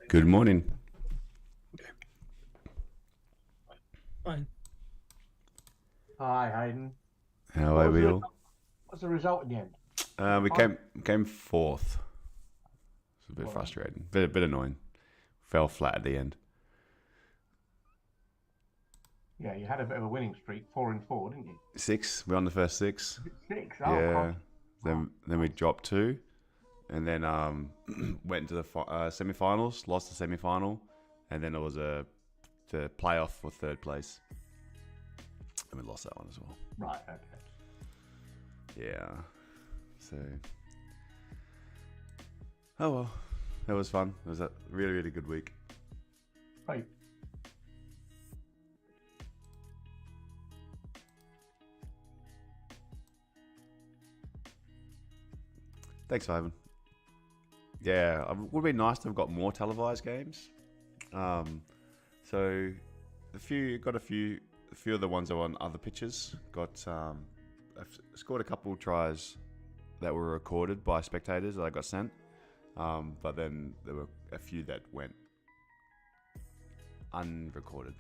Good morning. Fine. Hi, Hayden. How are we all? What's the result in the end? We came fourth. It's a bit frustrating, bit annoying. Fell flat at the end. Yeah, you had a bit of a winning streak, 4 and 4, didn't you? 6. We're on the first 6. 6. Yeah. Gosh. Then we dropped 2, and then went into the semi-finals. Lost the semi-final, and then it was the playoff for third place, and we lost that one as well. Right. Okay. Yeah. So. Oh well, it was fun. It was a really good week. Great. Thanks, Ivan. Yeah, it would be nice to have got more televised games. So a few of the ones that were on other pitches I've scored a couple tries that were recorded by spectators that I got sent. But then there were a few that went unrecorded.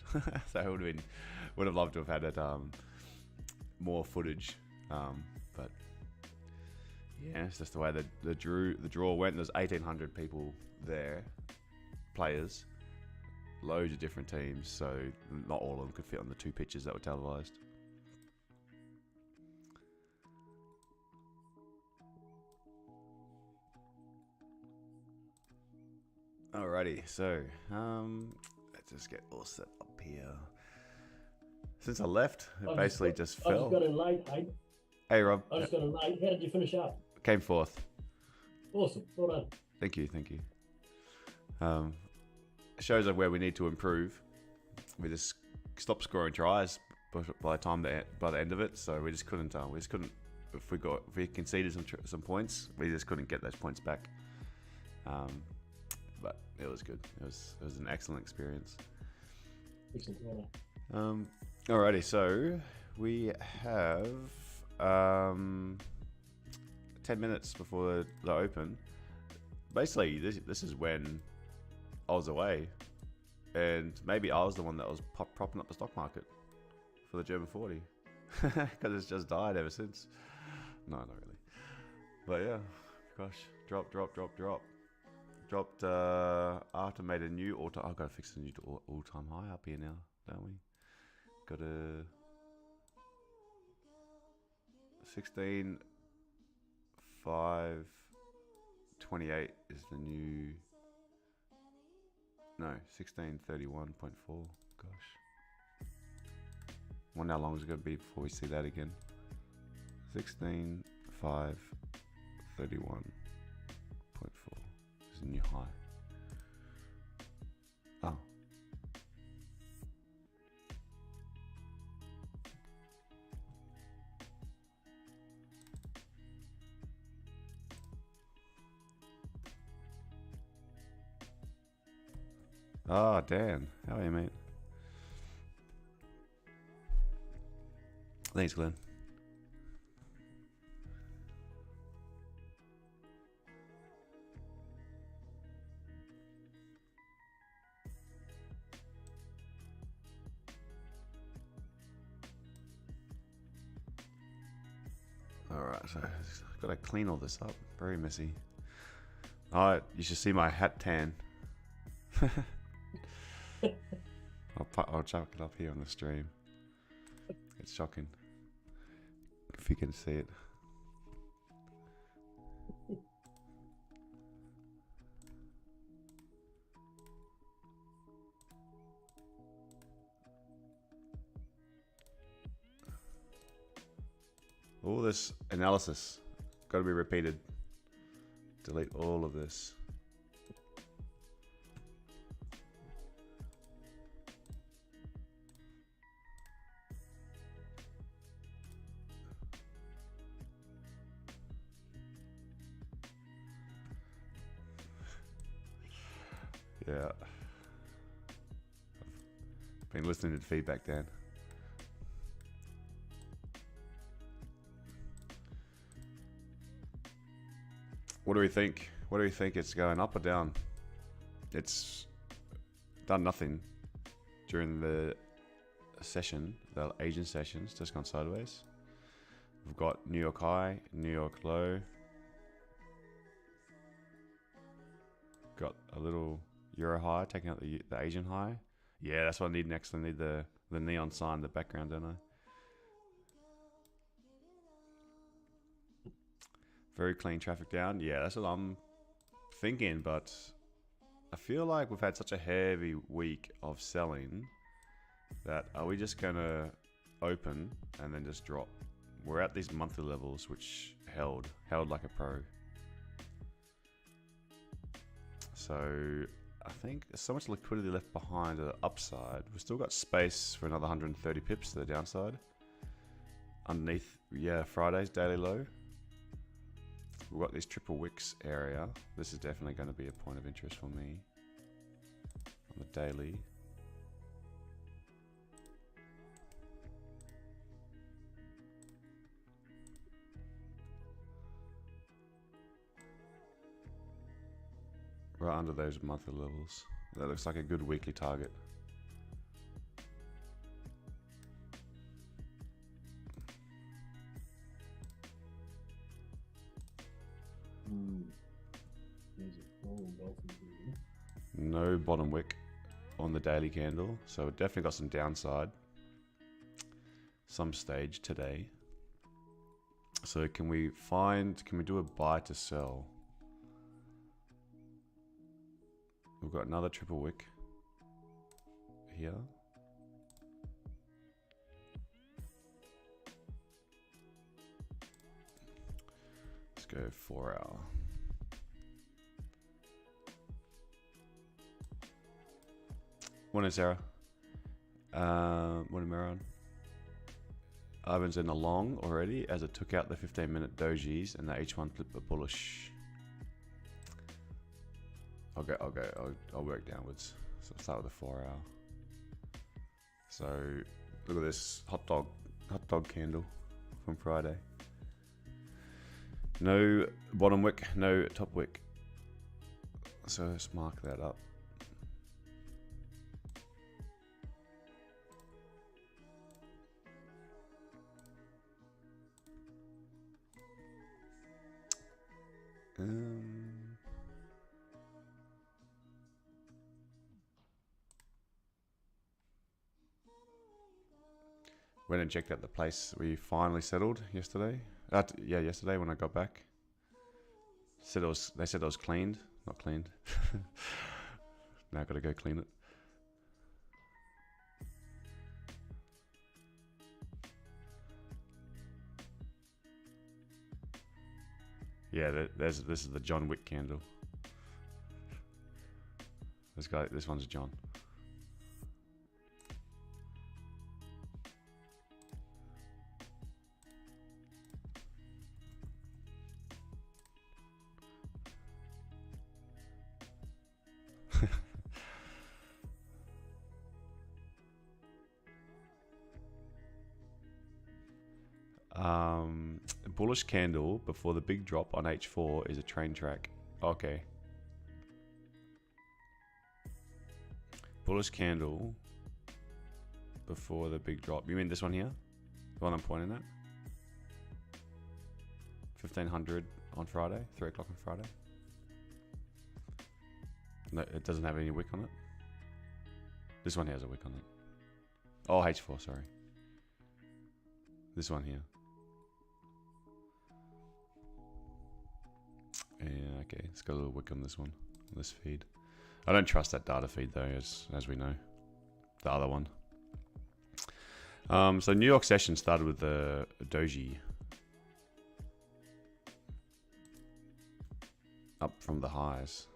So would have loved to have had it more footage. But yeah, it's just the way the draw went. There's 1,800 people there, players, loads of different teams, so not all of them could fit on the 2 pitches that were televised. Alrighty, so let's just get all set up here. Since I left, it basically just fell. I just got in late, mate. Hey Rob. I just got in late. How did you finish up? Came 4th. Awesome. Well done. Thank you. Shows us where we need to improve. We just stopped scoring tries by the end of it, so we just couldn't. If we conceded some points, we just couldn't get those points back. But it was good. It was an excellent experience. Excellent. Well done. Alrighty, so we have 10 minutes before the open. Basically, this is when I was away, and maybe I was the one that was propping up the stock market for the German 40, because it's just died ever since. No, not really. But yeah, gosh, dropped. After made a new all-time. I've got to fix a new all-time high up here now, don't we? Got a 16.528 is the new. No, 1631.4. Gosh. Wonder how long is it going to be before we see that again. 16.531.4 is a new high. Oh. Ah, Dan. How are you, mate? Thanks, Glenn. Alright, so I've got to clean all this up. Very messy. Alright, you should see my hat tan. I'll chuck it up here on the stream. It's shocking. If you can see it. All this analysis got to be repeated. Delete all of this. Yeah. I've been listening to the feedback, Dan. What do we think? What do we think? It's going up or down? it's done nothing during the session, the Asian sessions, just gone sideways. We've got New York high, New York low. Got a little Euro high, taking out the Asian high. Yeah, that's what I need next. I need the neon sign in the background, don't I? Very clean traffic down. Yeah, that's what I'm thinking, but I feel like we've had such a heavy week of selling that are we just gonna open and then just drop? We're at these monthly levels which held like a pro. So I think there's so much liquidity left behind to the upside. We've still got space for another 130 pips to the downside. Underneath, yeah, Friday's daily low. We've got this triple wicks area. This is definitely going to be a point of interest for me on the daily. Right under those monthly levels. That looks like a good weekly target. There's a falling dolphin here. No bottom wick on the daily candle, so definitely got some downside some stage today. So can we do a buy to sell? We've got another triple wick here. Let's go 4 hour. Morning, Sarah. Morning, Maron. Ivan's in a long already as it took out the 15-minute dojis and the H1 flipped the bullish. I'll work downwards. So I'll start with the 4 hour. So look at this hot dog candle from Friday. No bottom wick, no top wick. So let's mark that up. Went and checked out the place we finally settled yesterday. Yesterday when I got back. They said it was cleaned, not cleaned. Now I've got to go clean it. Yeah, this is the John Wick candle. This one's John. Bullish candle before the big drop on H4 is a train track. Okay. Bullish candle before the big drop. You mean this one here? The one I'm pointing at? 1500 on Friday, 3 o'clock on Friday. No, it doesn't have any wick on it. This one has a wick on it. Oh, H4, sorry. This one here. Yeah, okay, it's got a little wick on this one, on this feed. I don't trust that data feed though, as we know. The other one. So New York session started with the doji. Up from the highs.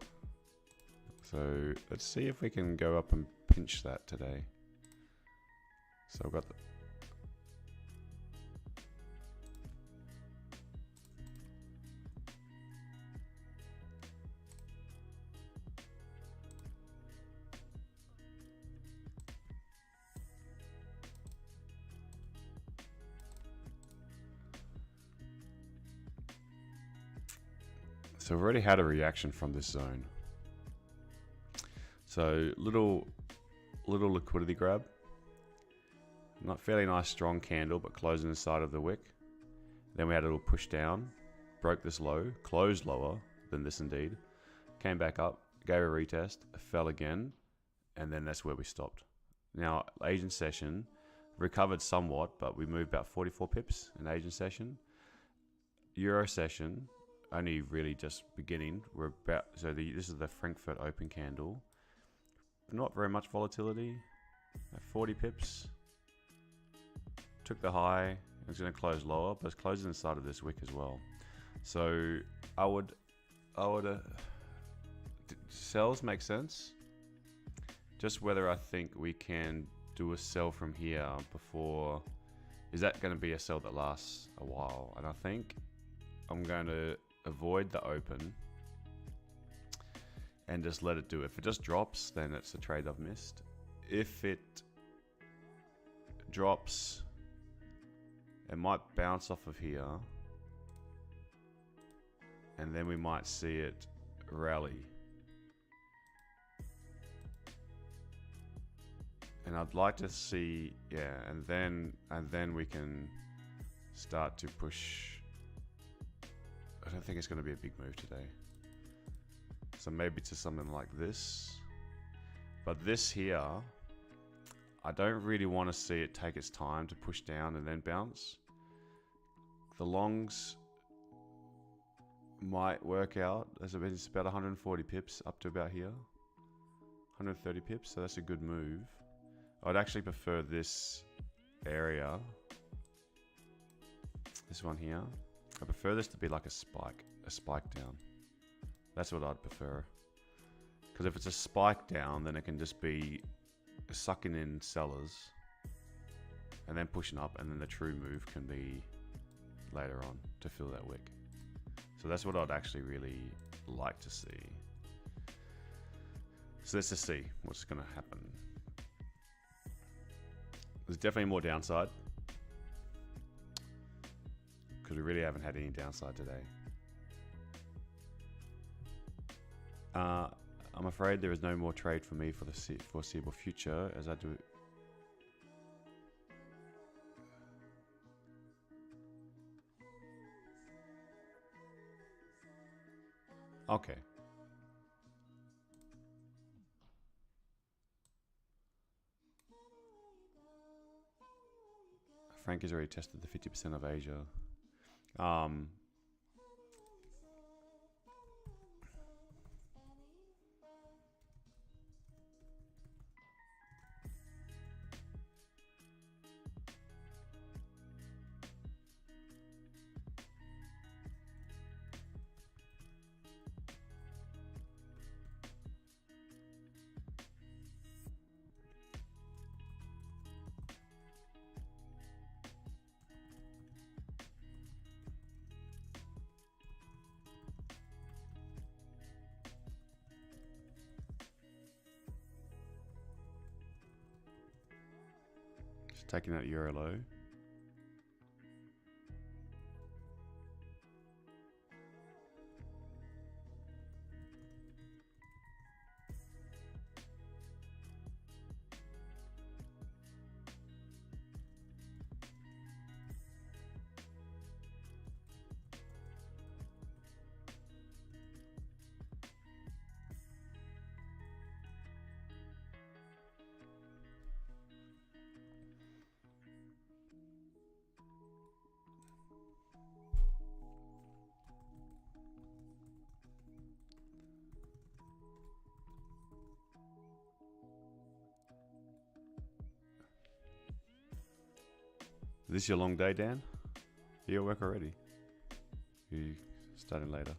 So let's see if we can go up and pinch that today. So I've got the... So we've already had a reaction from this zone. So little liquidity grab. Not fairly nice strong candle, but closing the side of the wick. Then we had a little push down, broke this low, closed lower than this indeed, came back up, gave a retest, fell again, and then that's where we stopped. Now Asian session recovered somewhat, but we moved about 44 pips in Asian session. Euro session only really just beginning. We're about this is the Frankfurt open candle. Not very much volatility. At 40 pips. Took the high. It's going to close lower, but it's closing inside of this wick as well. So I would sells make sense. Just whether I think we can do a sell from here before. Is that going to be a sell that lasts a while? And I think I'm going to avoid the open and just let it do it. If it just drops, then it's a trade I've missed. If it drops, it might bounce off of here, and then we might see it rally. And I'd like to see, yeah, and then we can start to push. I don't think it's going to be a big move today. So maybe to something like this. But this here, I don't really want to see it take its time to push down and then bounce. The longs might work out. It's about 140 pips up to about here. 130 pips, so that's a good move. I'd actually prefer this area. This one here. I prefer this to be like a spike down. That's what I'd prefer. Because if it's a spike down, then it can just be sucking in sellers and then pushing up, and then the true move can be later on to fill that wick. So that's what I'd actually really like to see. So let's just see what's going to happen. There's definitely more downside, because we really haven't had any downside today. I'm afraid there is no more trade for me for the foreseeable future, as I do. Okay. Frank has already tested the 50% of Asia. Taking that euro low. Is this your long day, Dan? You at work already? You starting later?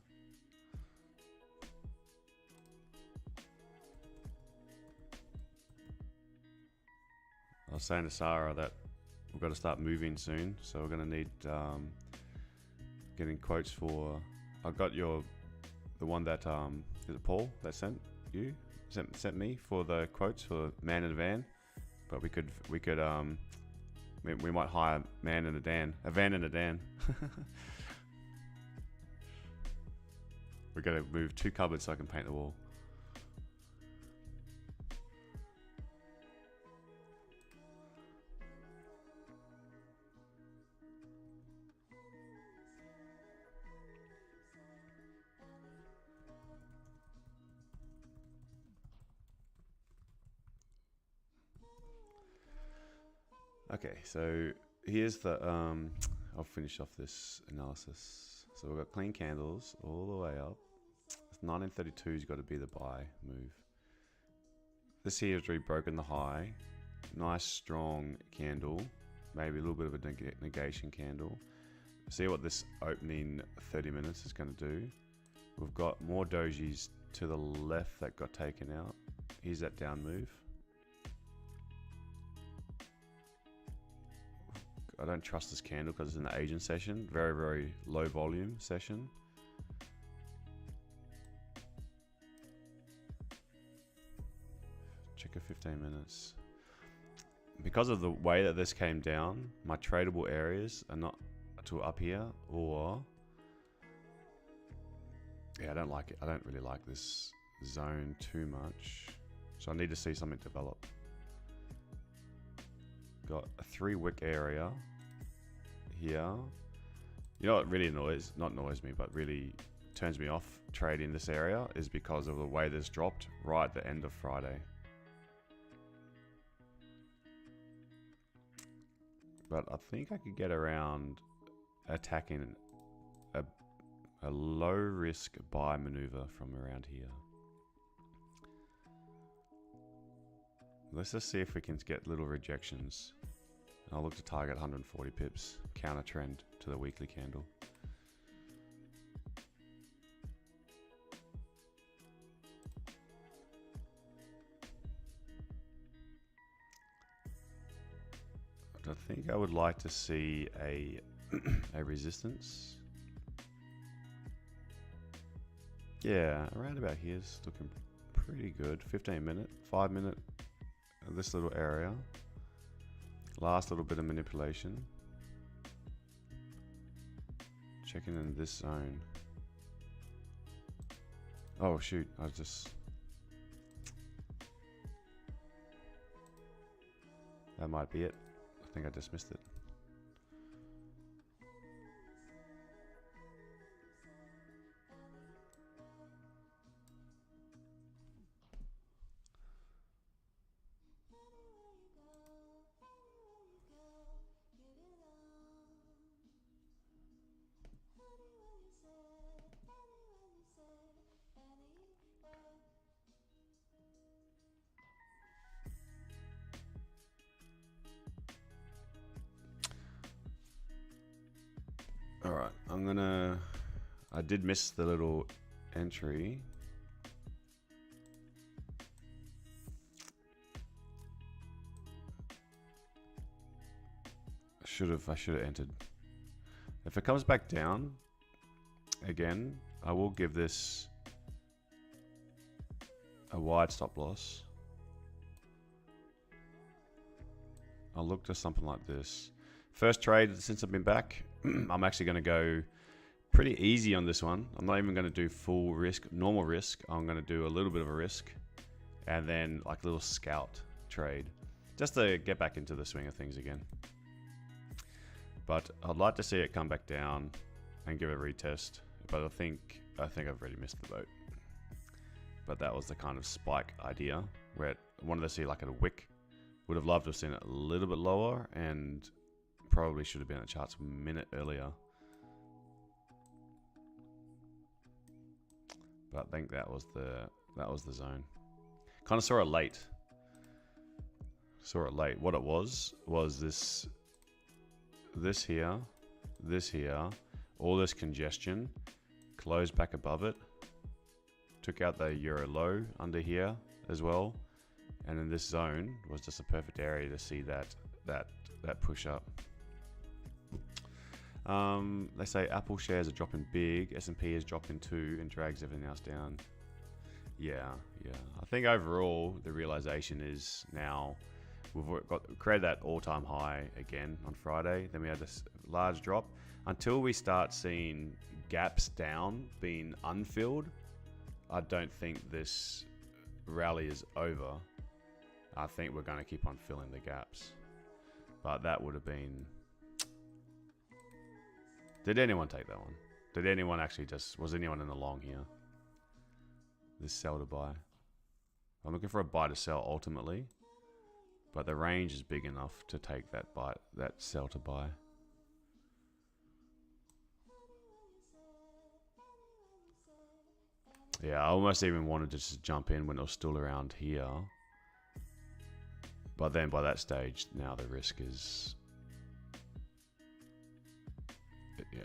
I was saying to Sarah that we've got to start moving soon, so we're going to need getting quotes for. I got the one that is it Paul that sent me for the quotes for man in a van, but we might hire a van and a Dan. We're going to move 2 cupboards so I can paint the wall. Okay, so here's the I'll finish off this analysis. So we've got clean candles all the way up. 1932's got to be the buy move. This here has really broken the high. Nice strong candle, maybe a little bit of a negation candle. See what this opening 30 minutes is going to do. We've got more dojis to the left that got taken out. Here's that down move. I don't trust this candle because it's an Asian session. Very, very low volume session. Check a 15 minutes. Because of the way that this came down, my tradable areas are not to up here or... Yeah, I don't like it. I don't really like this zone too much. So I need to see something develop. Got a 3-wick area here. You know what really annoys me, but really turns me off trading this area is because of the way this dropped right at the end of Friday. But I think I could get around attacking a low risk buy maneuver from around here. Let's just see if we can get little rejections. I'll look to target 140 pips, counter trend to the weekly candle. I think I would like to see a resistance. Yeah, around about here is looking pretty good. 15 minute, 5 minute, this little area. Last little bit of manipulation. Checking in this zone. Oh shoot, that might be it. I think I just missed it. Alright, I did miss the little entry. I should have entered. If it comes back down again, I will give this a wide stop loss. I'll look to something like this. First trade since I've been back. I'm actually going to go pretty easy on this one. I'm not even going to do full risk, normal risk. I'm going to do a little bit of a risk and then like a little scout trade just to get back into the swing of things again. But I'd like to see it come back down and give it a retest. But I think I've already missed the boat. But that was the kind of spike idea where I wanted to see like at a wick. Would have loved to have seen it a little bit lower and probably should have been at the charts a minute earlier. But I think that was the zone. Kind of saw it late. What it was this here, all this congestion, closed back above it, took out the euro low under here as well, and in this zone was just a perfect area to see that push up. They say Apple shares are dropping big, S&P is dropping too, and drags everything else down. Yeah. I think overall the realization is now we've created that all-time high again on Friday. Then we had this large drop. Until we start seeing gaps down being unfilled, I don't think this rally is over. I think we're going to keep on filling the gaps. But that would have been... Did anyone take that one? Did anyone actually was anyone in the long here? This sell to buy. I'm looking for a buy to sell ultimately. But the range is big enough to take that buy, that sell to buy. Yeah, I almost even wanted to just jump in when it was still around here. But then by that stage, now the risk is... Yeah.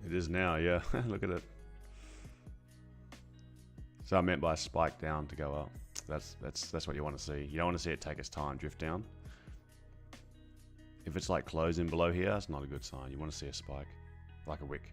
It is now, yeah. Look at it. So I meant by spike down to go up. That's what you want to see. You don't want to see it take its time, drift down. If it's like closing below here, it's not a good sign. You want to see a spike, like a wick.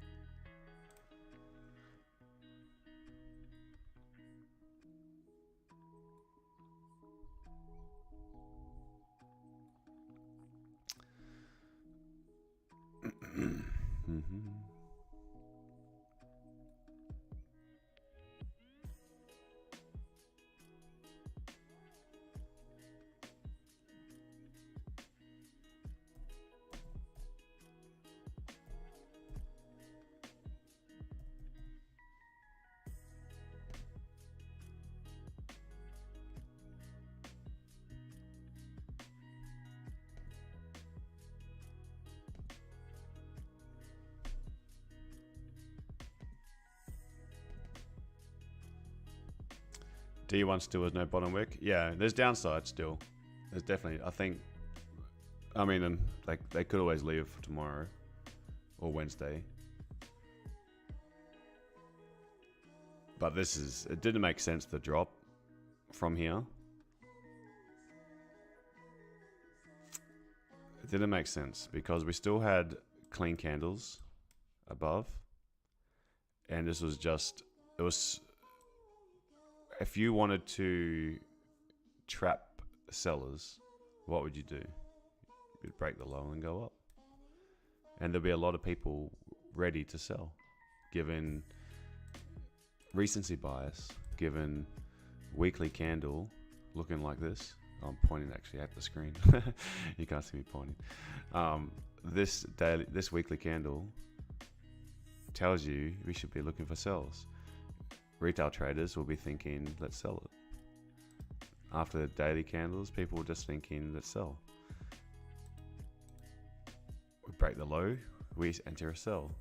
D1 still has no bottom wick. Yeah, there's downside still. There's definitely, I mean, and like they could always leave for tomorrow or Wednesday. But it didn't make sense to drop from here. It didn't make sense because we still had clean candles above. And this was just, it was, if you wanted to trap sellers, what would you do? You'd break the low and go up. And there'll be a lot of people ready to sell, given recency bias, given weekly candle looking like this. I'm pointing actually at the screen. You can't see me pointing. This weekly candle tells you we should be looking for sells. Retail traders will be thinking, let's sell it. After the daily candles, people were just thinking, let's sell. We break the low, we enter a sell.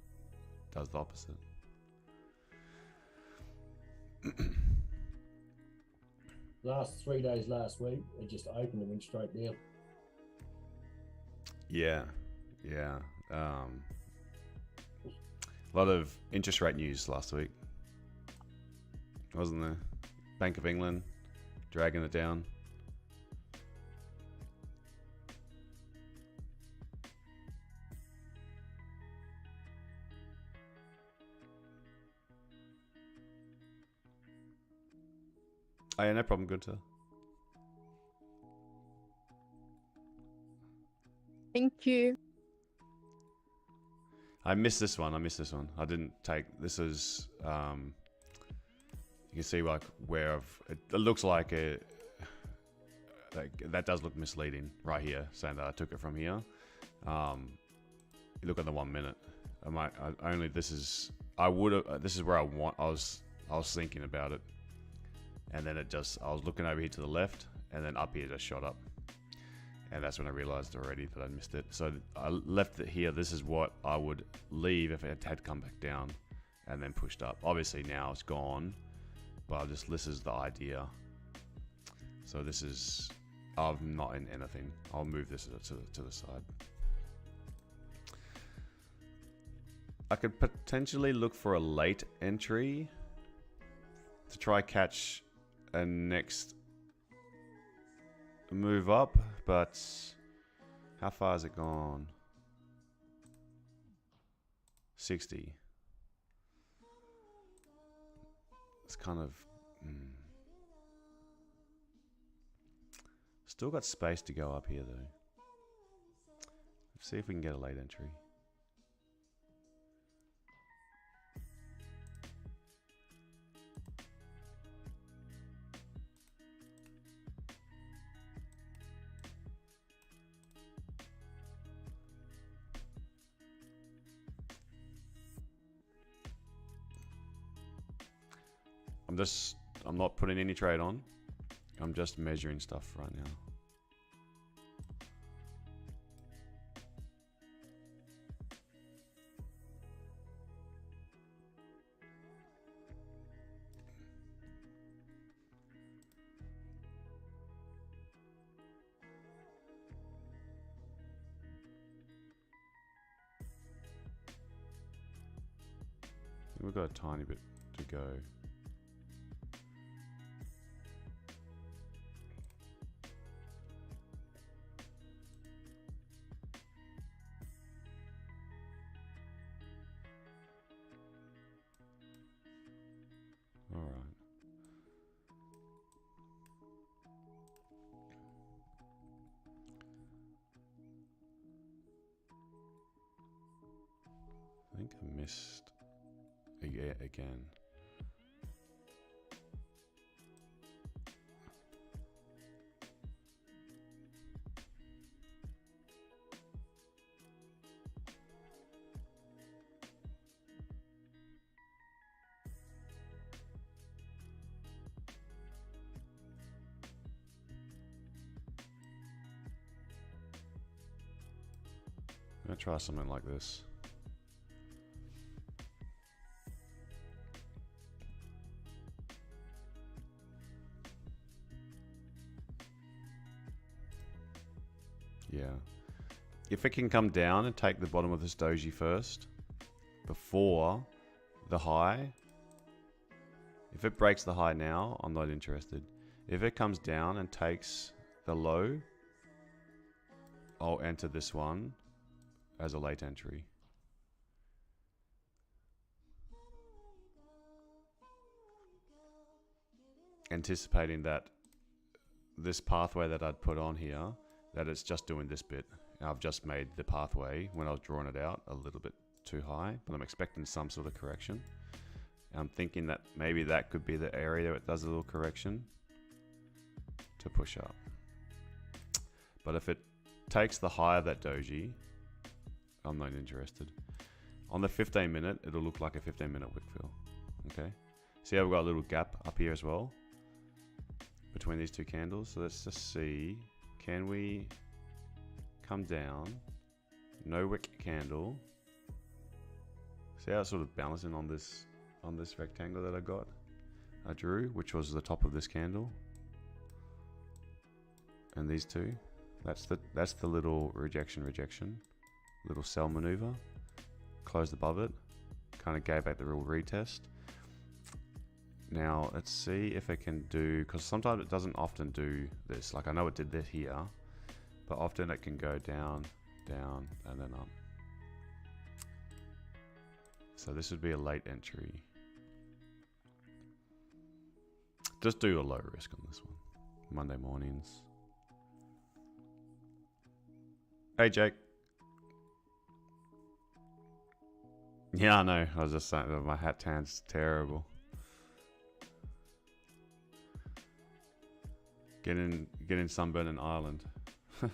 Does the opposite. Last 3 days last week, it just opened and went straight down. Yeah. A lot of interest rate news last week, wasn't there? Bank of England dragging it down. Oh yeah, no problem, good to. Thank you. I missed this one. I didn't take, this is, you can see like where it looks like that does look misleading right here, saying that I took it from here. You look at the 1 minute. This is where I was thinking about it. And then I was looking over here to the left, and then up here just shot up. And that's when I realized already that I missed it. So I left it here. This is what I would leave if it had come back down and then pushed up. Obviously now it's gone, but this is the idea. So I'm not in anything. I'll move this to the side. I could potentially look for a late entry to try catch a next move up, but how far has it gone? 60. It's kind of still got space to go up here though. Let's see if we can get a late entry. I'm not putting any trade on. I'm just measuring stuff right now. We've got a tiny bit to go. All right. I think I missed again. I'm gonna try something like this. Yeah. If it can come down and take the bottom of this doji first, before the high, if it breaks the high now, I'm not interested. If it comes down and takes the low, I'll enter this one as a late entry. Anticipating that this pathway that I'd put on here, that it's just doing this bit. I've just made the pathway, when I was drawing it out, a little bit too high, but I'm expecting some sort of correction. I'm thinking that maybe that could be the area it does a little correction to push up. But if it takes the high of that doji, I'm not interested. On the 15 minute, it'll look like a 15-minute wick fill. Okay. See how we've got a little gap up here as well between these two candles. So let's just see, can we come down, no wick candle. See how it's sort of balancing on this rectangle that I drew, which was the top of this candle. And these two, that's the little rejection, little sell maneuver, closed above it, kind of gave back the real retest. Now let's see if it can do, because sometimes it doesn't often do this. Like I know it did this here, but often it can go down, down, and then up. So this would be a late entry. Just do a low risk on this one. Monday mornings. Hey Jake. Yeah, I know. I was just saying that my hat tan's terrible. Getting sunburn in Ireland. All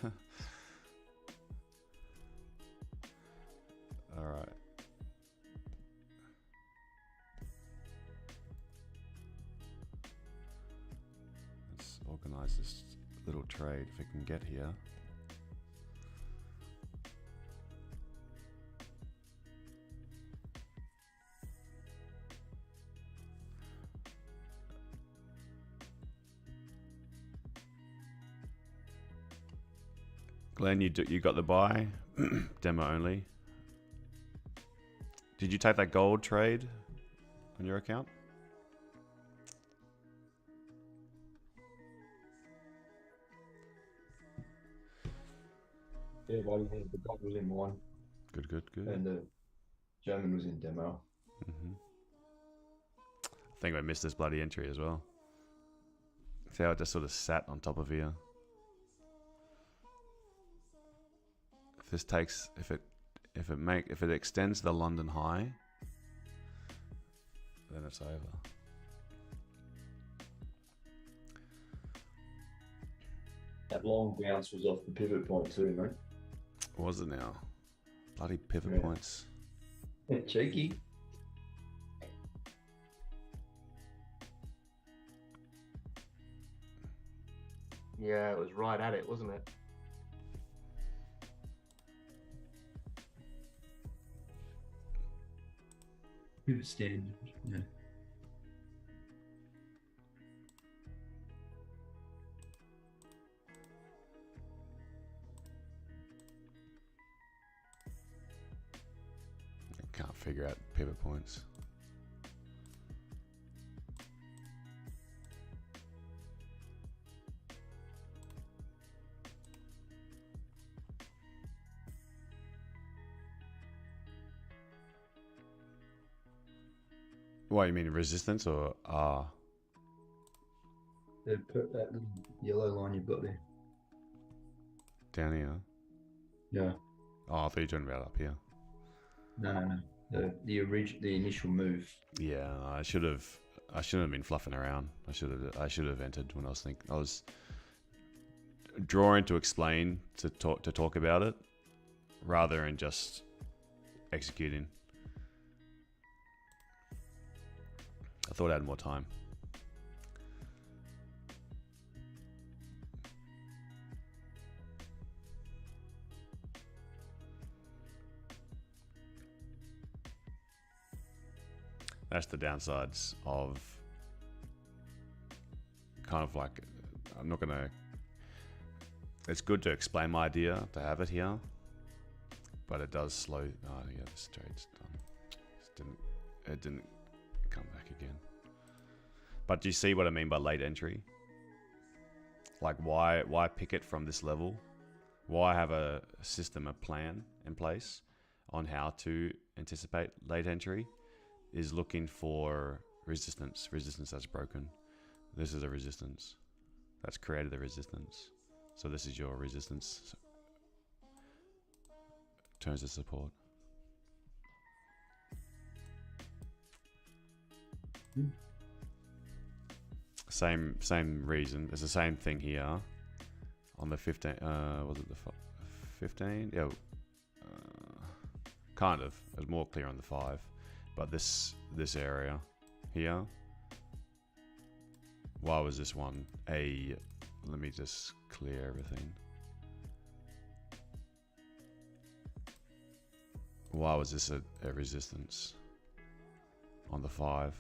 right. Let's organize this little trade if we can get here. Glenn, you got the buy, demo only. Did you take that gold trade on your account? Yeah, buddy, the gold was in one. Good. And the German was in demo. I think I missed this bloody entry as well. See how it just sort of sat on top of here. If this takes, if it extends the London high, then it's over. That long bounce was off the pivot point too, mate. What was it now? Bloody pivot points. Cheeky. Yeah, it was right at it, wasn't it? Pivot standard. Yeah. I can't figure out pivot points. What, you mean resistance or R? They put that little yellow line you've got there. Down here? Yeah. Oh, I thought you were talking about up here. No. The initial move. Yeah, I shouldn't have been fluffing around. I should have entered when I was drawing to explain, to talk about it, rather than just executing. I thought I had more time. That's the downsides of kind of like, I'm not gonna, it's good to explain my idea, to have it here, but it does slow. Oh yeah, this trade's done. It didn't come back again. But do you see what I mean by late entry? Like why pick it from this level? Why have a system, a plan in place on how to anticipate late entry? Is looking for resistance that's broken. This is a resistance that's created the resistance. So this is your resistance. Turns to support. Same reason. It's the same thing here on the 15. Was it the 15? Yeah, kind of. It was more clear on the 5, but this area here. Why was this one a? Let me just clear everything. Why was this a resistance on the 5?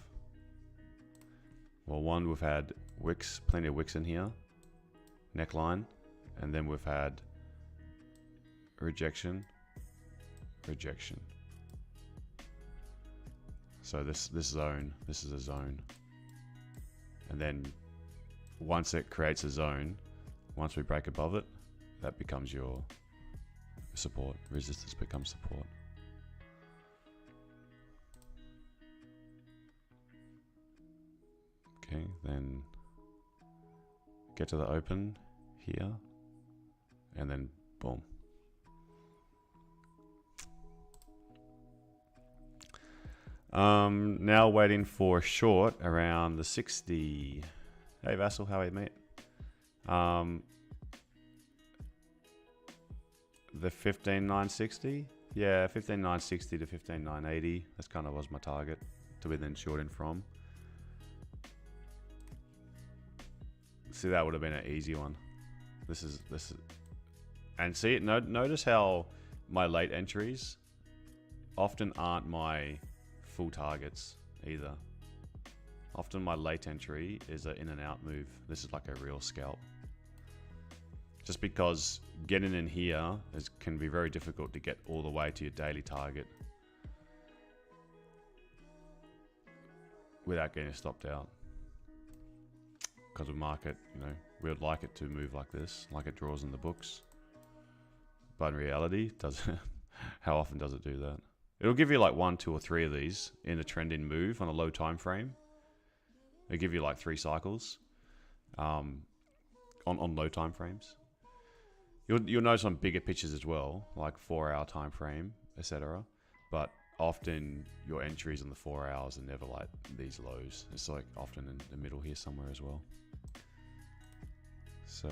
Well, one, we've had wicks, plenty of wicks in here, neckline, and then we've had rejection. So this zone, this is a zone. And then once it creates a zone, once we break above it, that becomes your support. Resistance becomes support. Okay, then get to the open here, and then boom. Now waiting for short around the 60. Hey Vassal, how are you, mate? The 15,960. Yeah, 15,960 to 15,980. That's kind of was my target to be then shorting from. See, that would have been an easy one. This is, and see, notice how my late entries often aren't my full targets either. Often my late entry is an in and out move. This is like a real scalp. Just because getting in here can be very difficult to get all the way to your daily target without getting stopped out. Because of market, we would like it to move like this, like it draws in the books. But in reality, how often does it do that? It'll give you like 1, 2, or 3 of these in a trending move on a low time frame. They give you like 3 cycles on low time frames. You'll notice on bigger pictures as well, like 4-hour time frame, etc. But often your entries in the 4 hours are never like these lows. It's like often in the middle here somewhere as well. So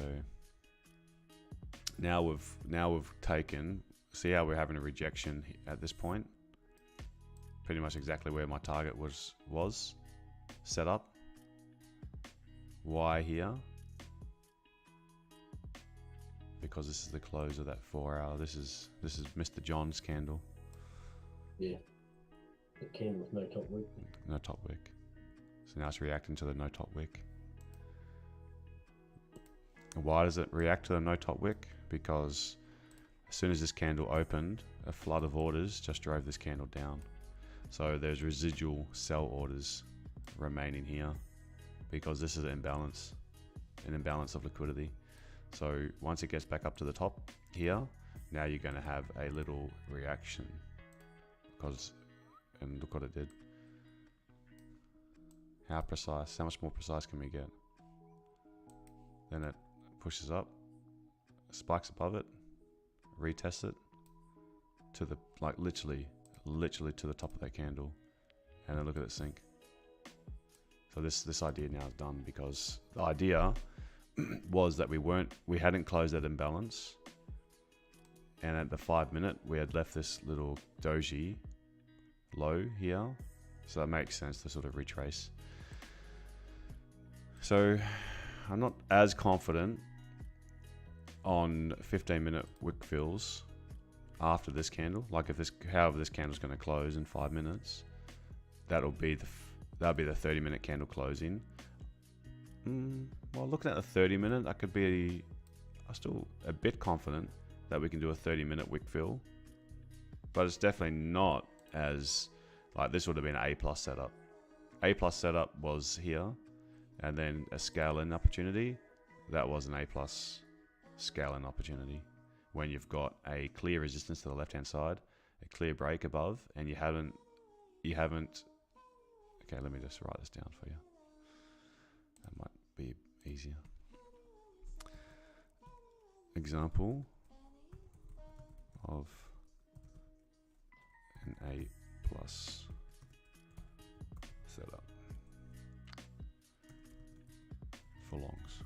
now we've taken, see how we're having a rejection at this point. Pretty much exactly where my target was set up. Why here? Because this is the close of that 4 hour. This is Mr. John's candle. Yeah. The candle with no top wick. No top wick. So now it's reacting to the no top wick. And why does it react to the no top wick? Because as soon as this candle opened, a flood of orders just drove this candle down. So there's residual sell orders remaining here because this is an imbalance of liquidity. So once it gets back up to the top here, now you're going to have a little reaction and look what it did. How precise? How much more precise can we get? Then it pushes up, spikes above it, retests it to the, like literally to the top of that candle, and then look at it sink. So this idea now is done because the idea was that we hadn't closed that imbalance, and at the 5 minute we had left this little doji low here, so that makes sense to sort of retrace. So I'm not as confident on 15-minute wick fills after this candle. Like if however this candle's going to close in 5 minutes, that'll be the 30-minute candle closing. Well, looking at the 30-minute, I'm still a bit confident that we can do a 30-minute wick fill, but it's definitely not as, like this would have been an A+ setup. A+ setup was here, and then a scale-in opportunity. That was an A+ scale-in opportunity when you've got a clear resistance to the left-hand side, a clear break above, and you haven't. Okay, let me just write this down for you. That might be easier. Example of an A+ setup for longs.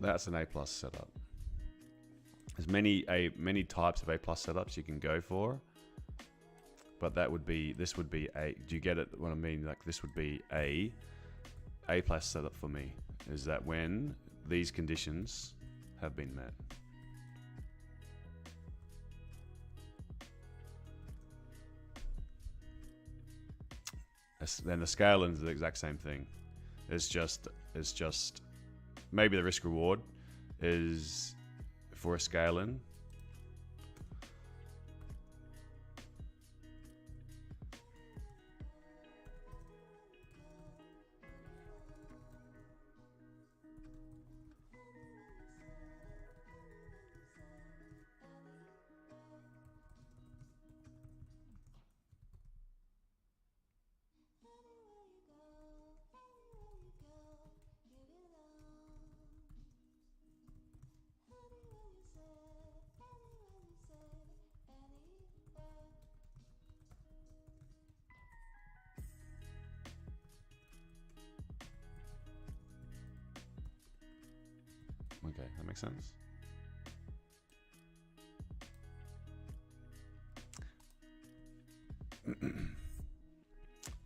That's an A+ setup. There's many types of A+ setups you can go for, but this would be a. Do you get it? What I mean? Like this would be A+ setup for me. Is that when these conditions have been met. Then the scale-in is the exact same thing. It's just maybe the risk reward is for a scale-in. make sense?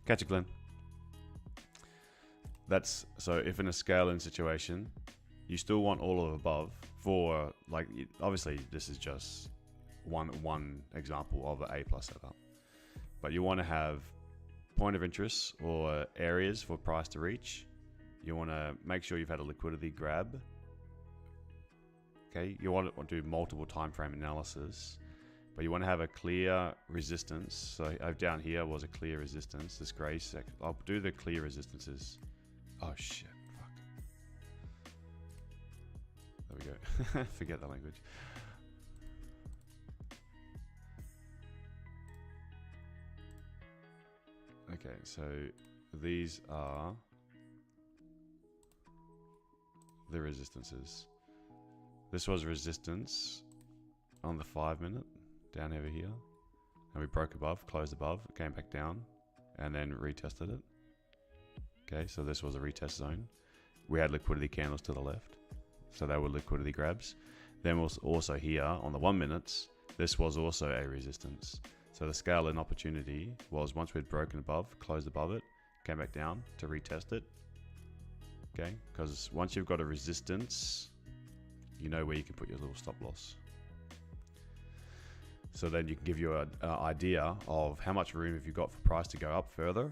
Catch it, Glenn. That's so if in a scaling situation, you still want all of above for like obviously this is just one example of an A plus setup, but you want to have point of interest or areas for price to reach. You want to make sure you've had a liquidity grab. Okay, you want to do multiple time frame analysis, but you want to have a clear resistance. So down here was a clear resistance. This grey section, I'll do the clear resistances. Oh shit, fuck. There we go. Forget the language. Okay, so these are the resistances. This was resistance on the 5 minute down over here, and we broke above, closed above, came back down, and then retested it. Okay, so this was a retest zone. We had liquidity candles to the left, so they were liquidity grabs. Then was also here on the 1 minutes, this was also a resistance. So the scale in opportunity was once we'd broken above, closed above it, came back down to retest it. Okay, because once you've got a resistance, you know where you can put your little stop loss. So then you can give you an idea of how much room have you got for price to go up further.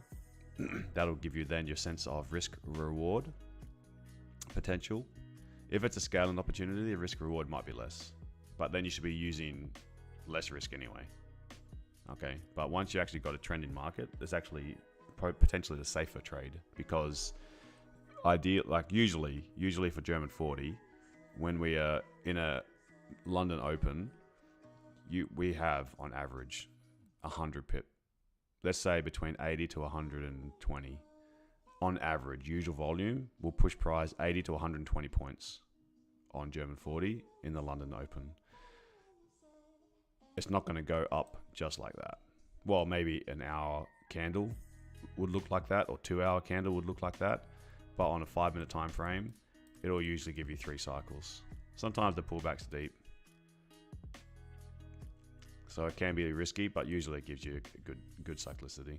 That'll give you then your sense of risk reward potential. If it's a scaling opportunity, the risk reward might be less, but then you should be using less risk anyway. Okay, but once you actually got a trending market, it's actually potentially the safer trade, because usually for German 40, when we are in a London Open, we have on average 100 pip. Let's say between 80 to 120 on average. Usual volume will push price 80 to 120 points on German 40 in the London Open. It's not going to go up just like that. Well, maybe an hour candle would look like that, or 2 hour candle would look like that, but on a 5 minute time frame, it'll usually give you 3 cycles. Sometimes the pullback's deep, so it can be risky, but usually it gives you a good cyclicity.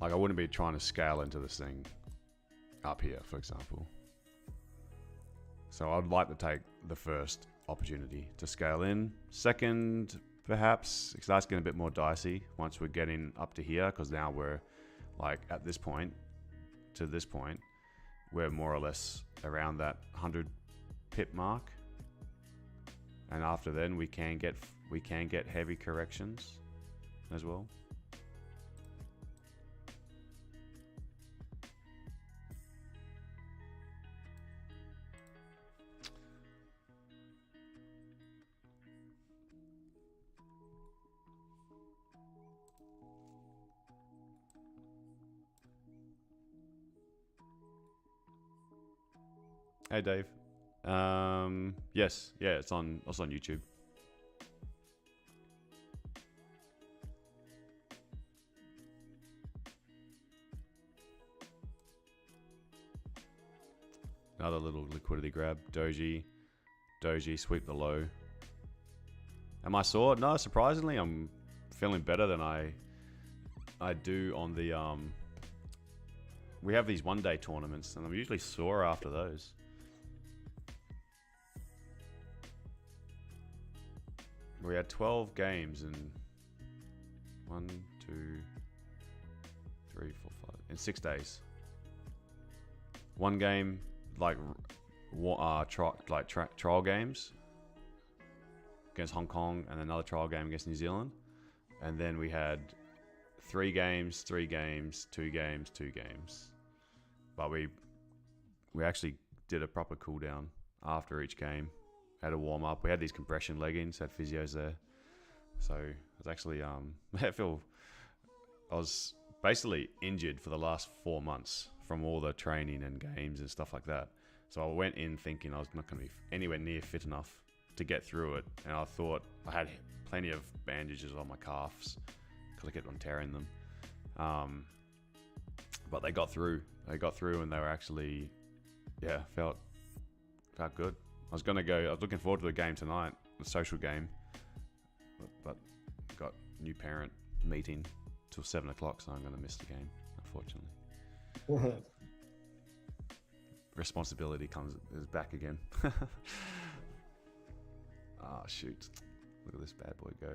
Like I wouldn't be trying to scale into this thing up here, for example. So I'd like to take the first opportunity to scale in. Second, perhaps, because that's getting a bit more dicey once we're getting up to here, because now we're like at this point to this point, we're more or less around that 100 pip mark, and after then we can get heavy corrections as well. Hey Dave. Yes, yeah, it's on YouTube. Another little liquidity grab. Doji, sweep the low. Am I sore? No, surprisingly, I'm feeling better than I do on the we have these 1 day tournaments, and I'm usually sore after those. We had 12 games in 1, 2, 3, 4, 5 in 6 days. One game trial games against Hong Kong, and another trial game against New Zealand, and then we had 3 games, 3 games, 2 games, 2 games. But we actually did a proper cool down after each game. Had a warm up. We had these compression leggings, had physios there. So it was actually I was basically injured for the last 4 months from all the training and games and stuff like that. So I went in thinking I was not going to be anywhere near fit enough to get through it. And I thought I had plenty of bandages on my calves because I kept on tearing them. But they got through. They got through, and they were actually, yeah, felt good. I was looking forward to the game tonight, the social game, but got new parent meeting till 7 o'clock, so I'm going to miss the game, unfortunately. Responsibility is back again. Oh shoot! Look at this bad boy go.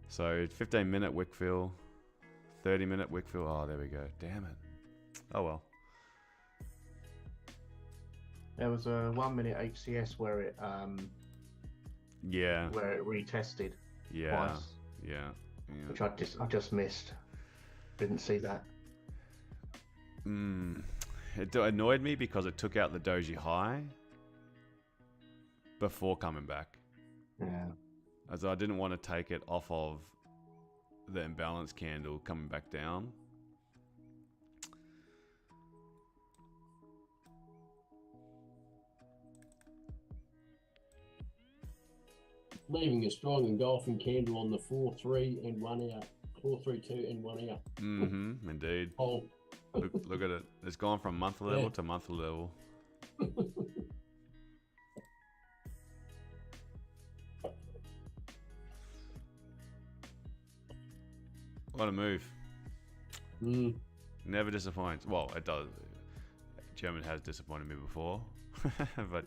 So 15-minute wick fill, 30-minute wick fill. Oh, there we go. Damn it. Oh well. There was a 1 minute HCS where it Yeah. where it retested Yeah. twice, Yeah. which I just missed. Didn't see that. It annoyed me because it took out the doji high before coming back. Yeah. As I didn't want to take it off of the imbalance candle coming back down. Leaving a strong engulfing candle on the 4-3 and 1 hour. 4-3-2 and 1 hour. Mm-hmm. Indeed. Oh. Look at it. It's gone from monthly level to monthly level. What a move. Never disappoints. Well, it does. German has disappointed me before, but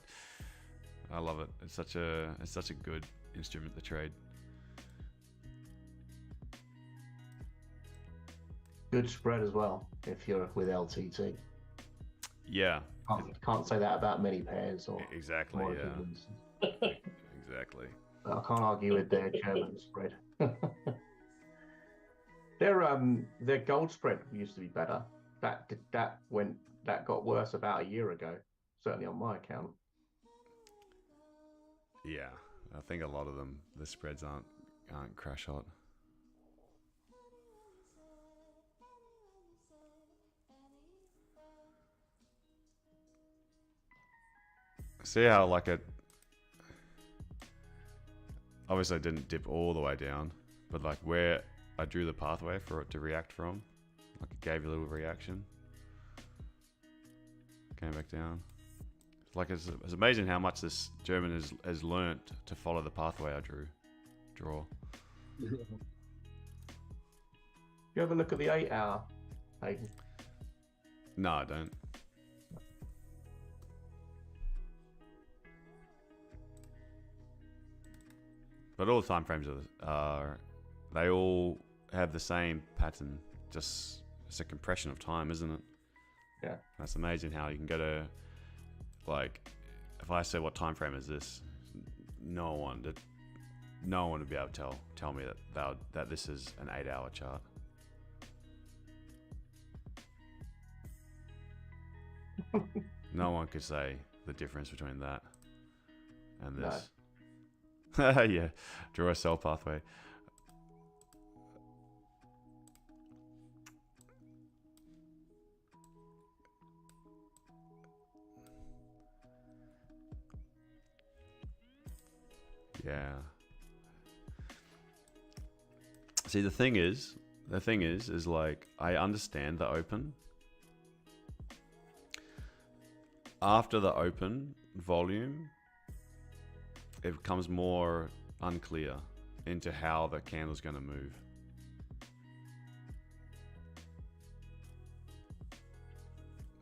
I love it. It's such a good instrument to trade. Good spread as well if you're with LTT. Yeah. Can't say that about many pairs or exactly. Yeah. Exactly. But I can't argue with their German spread. Their gold spread used to be better. That got worse about a year ago. Certainly on my account. Yeah, I think a lot of them, the spreads aren't crash hot. See how like it obviously didn't dip all the way down, but like where I drew the pathway for it to react from, like it gave a little reaction, came back down. Like it's amazing how much this German has learnt to follow the pathway I draw. You ever look at the 8 hour, Hayden? No, I don't. But all the time frames are they all have the same pattern. Just it's a compression of time, isn't it? Yeah. That's amazing how you can go to, like, if I say what time frame is this, no one would be able to tell me that this is an 8 hour chart. No one could say the difference between that and this. No. Yeah, draw a sell pathway. Yeah. See, the thing is like, I understand the open. After the open volume, it becomes more unclear into how the candle's going to move.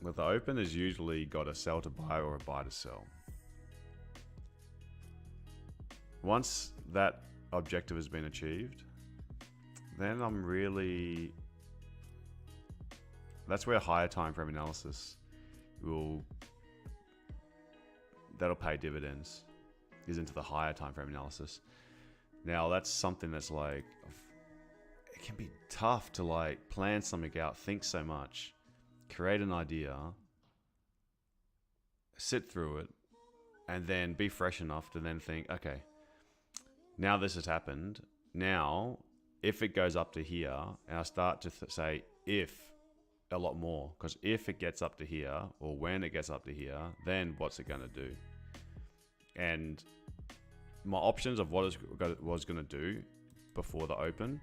With the open is usually got a sell to buy or a buy to sell. Once that objective has been achieved, then that's where higher time frame analysis that'll pay dividends, is into the higher time frame analysis. Now that's something that's like, it can be tough to like plan something out, think so much, create an idea, sit through it, and then be fresh enough to then think, okay, now this has happened. Now, if it goes up to here, and I start to say if a lot more, because if it gets up to here, or when it gets up to here, then what's it going to do? And my options of what it was going to do before the open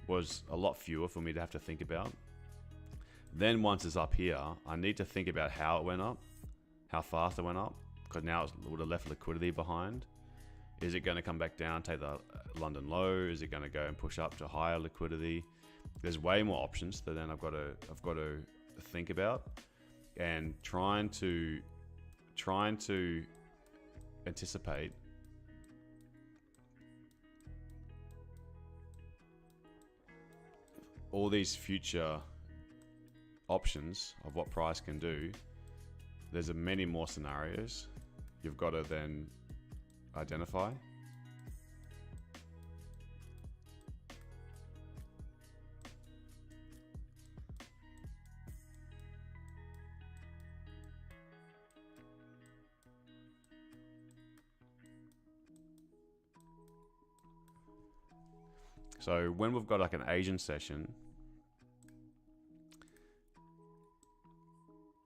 was a lot fewer for me to have to think about. Then once it's up here, I need to think about how it went up, how fast it went up, because now it would have left liquidity behind. Is it going to come back down, take the London low? Is it going to go and push up to higher liquidity? There's way more options that then I've got to think about, and trying to anticipate all these future options of what price can do. There's many more scenarios you've got to then identify. So when we've got like an Asian session,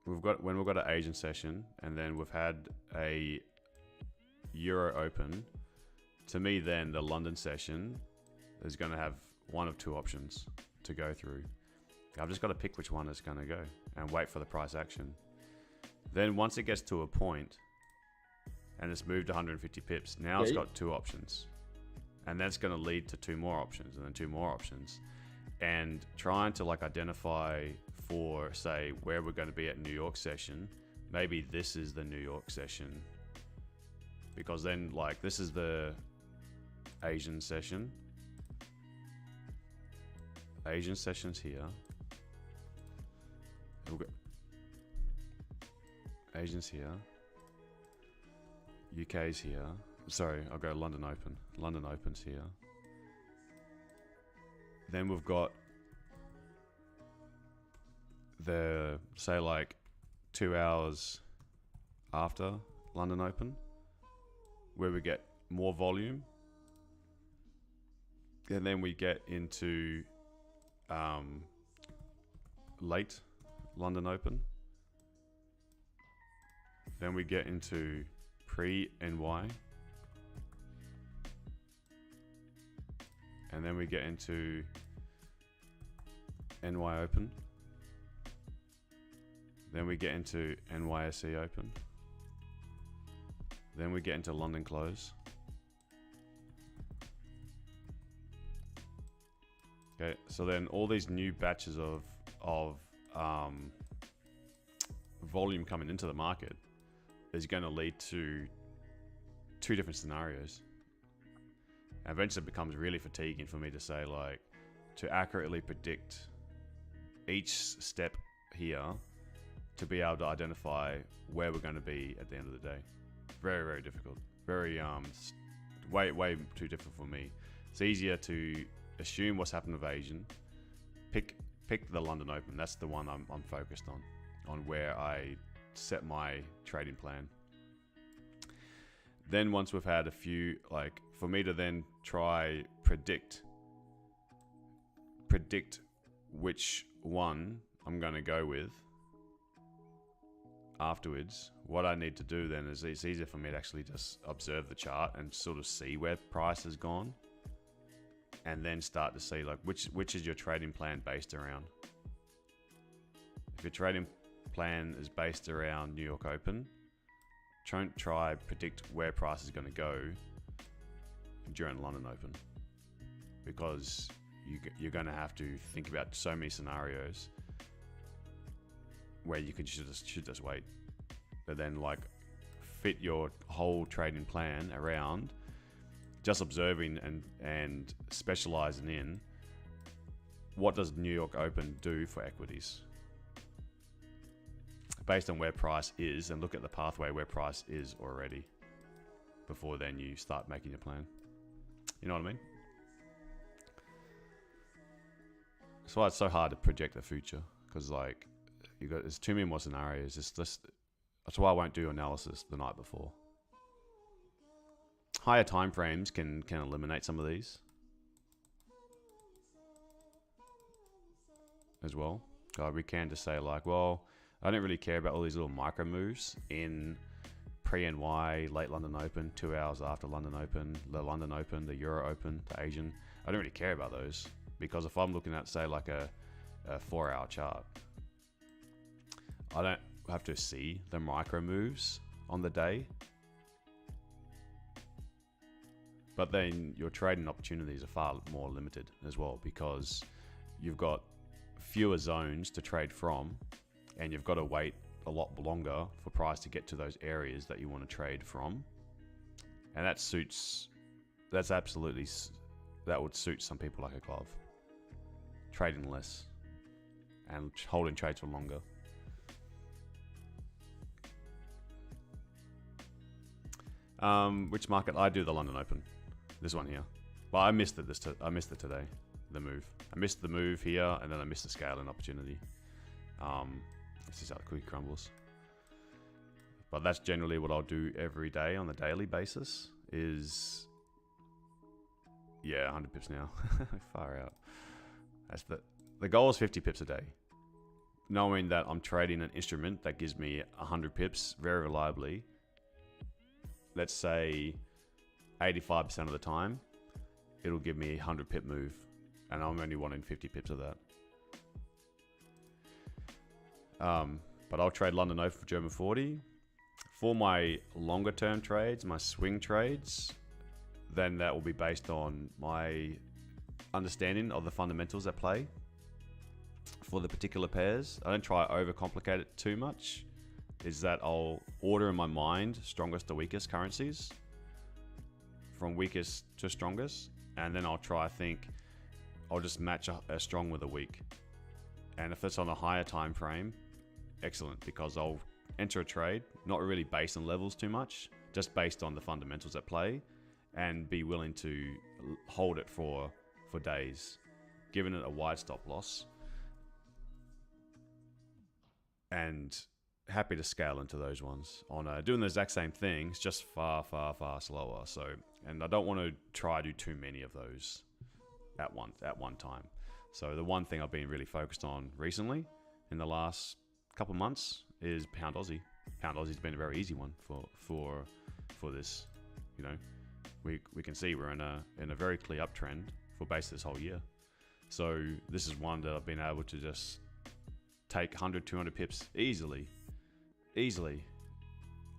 when we've got an Asian session, and then we've had a Euro open, to me then the London session is going to have one of two options to go through. I've just got to pick which one is going to go and wait for the price action. Then once it gets to a point and it's moved 150 pips, now it's got two options. And that's going to lead to two more options, and then two more options. And trying to like identify for, say, where we're going to be at New York session, maybe this is the New York session. Because then like this is the Asian session. Asian session's here. We'll go Asian's here. UK's here. Sorry, I'll go London Open. London Open's here. Then we've got the, say like 2 hours after London Open, where we get more volume. And then we get into late London Open. Then we get into pre-NY. And then we get into NY Open. Then we get into NYSE Open. Then we get into London Close. Okay, so then all these new batches of volume coming into the market is going to lead to two different scenarios. And eventually it becomes really fatiguing for me to say, like, to accurately predict each step here to be able to identify where we're going to be at the end of the day. Very, very difficult. Very, way too difficult for me. It's easier to assume what's happened with Asian, pick the London Open. That's the one I'm focused on where I set my trading plan. Then once we've had a few, like, for me to then try predict which one I'm going to go with afterwards, what I need to do then is it's easier for me to actually just observe the chart and sort of see where price has gone, and then start to see like which is your trading plan based around. If your trading plan is based around New York Open, don't try predict where price is going to go during London Open, because you're going to have to think about so many scenarios where you should just wait, but then like fit your whole trading plan around just observing and specializing in what does New York Open do for equities based on where price is, and look at the pathway where price is already before then you start making your plan. You know what I mean? That's why it's so hard to project the future, because like there's too many more scenarios. That's why I won't do analysis the night before. Higher time frames can eliminate some of these as well. We can just say like, well, I don't really care about all these little micro moves in pre-NY, late London Open, 2 hours after London Open, the London Open, the Euro Open, the Asian. I don't really care about those. because if I'm looking at, say, like a 4-hour chart, I don't have to see the micro moves on the day, but then your trading opportunities are far more limited as well, because you've got fewer zones to trade from, and you've got to wait a lot longer for price to get to those areas that you want to trade from. And that would suit some people like a glove, trading less and holding trades for longer. Which market? I do the London Open, this one here. Well, I missed it I missed it today, the move. I missed the move here, and then I missed the scaling opportunity. This is how the cookie crumbles. But that's generally what I'll do every day on the daily basis. Is 100 pips now. Far out. That's the goal is 50 pips a day. Knowing that I'm trading an instrument that gives me 100 pips very reliably. Let's say 85% of the time, it'll give me a 100 pip move, and I'm only wanting 50 pips of that. But I'll trade London Open for German 40. For my longer term trades, my swing trades, then that will be based on my understanding of the fundamentals at play for the particular pairs. I don't try to overcomplicate it too much. Is that I'll order in my mind strongest to weakest currencies, from weakest to strongest, and then I'll I'll just match a strong with a weak. And if it's on a higher time frame, excellent, because I'll enter a trade not really based on levels too much, just based on the fundamentals at play, and be willing to hold it for days, giving it a wide stop loss, and happy to scale into those ones on doing the exact same things, just far slower. So, and I don't want to try to do too many of those at one time. So the one thing I've been really focused on recently in the last couple months is pound Aussie. Pound Aussie's been a very easy one for this. You know, we can see we're in a very clear uptrend for basically this whole year. So this is one that I've been able to just take 100, 200 pips easily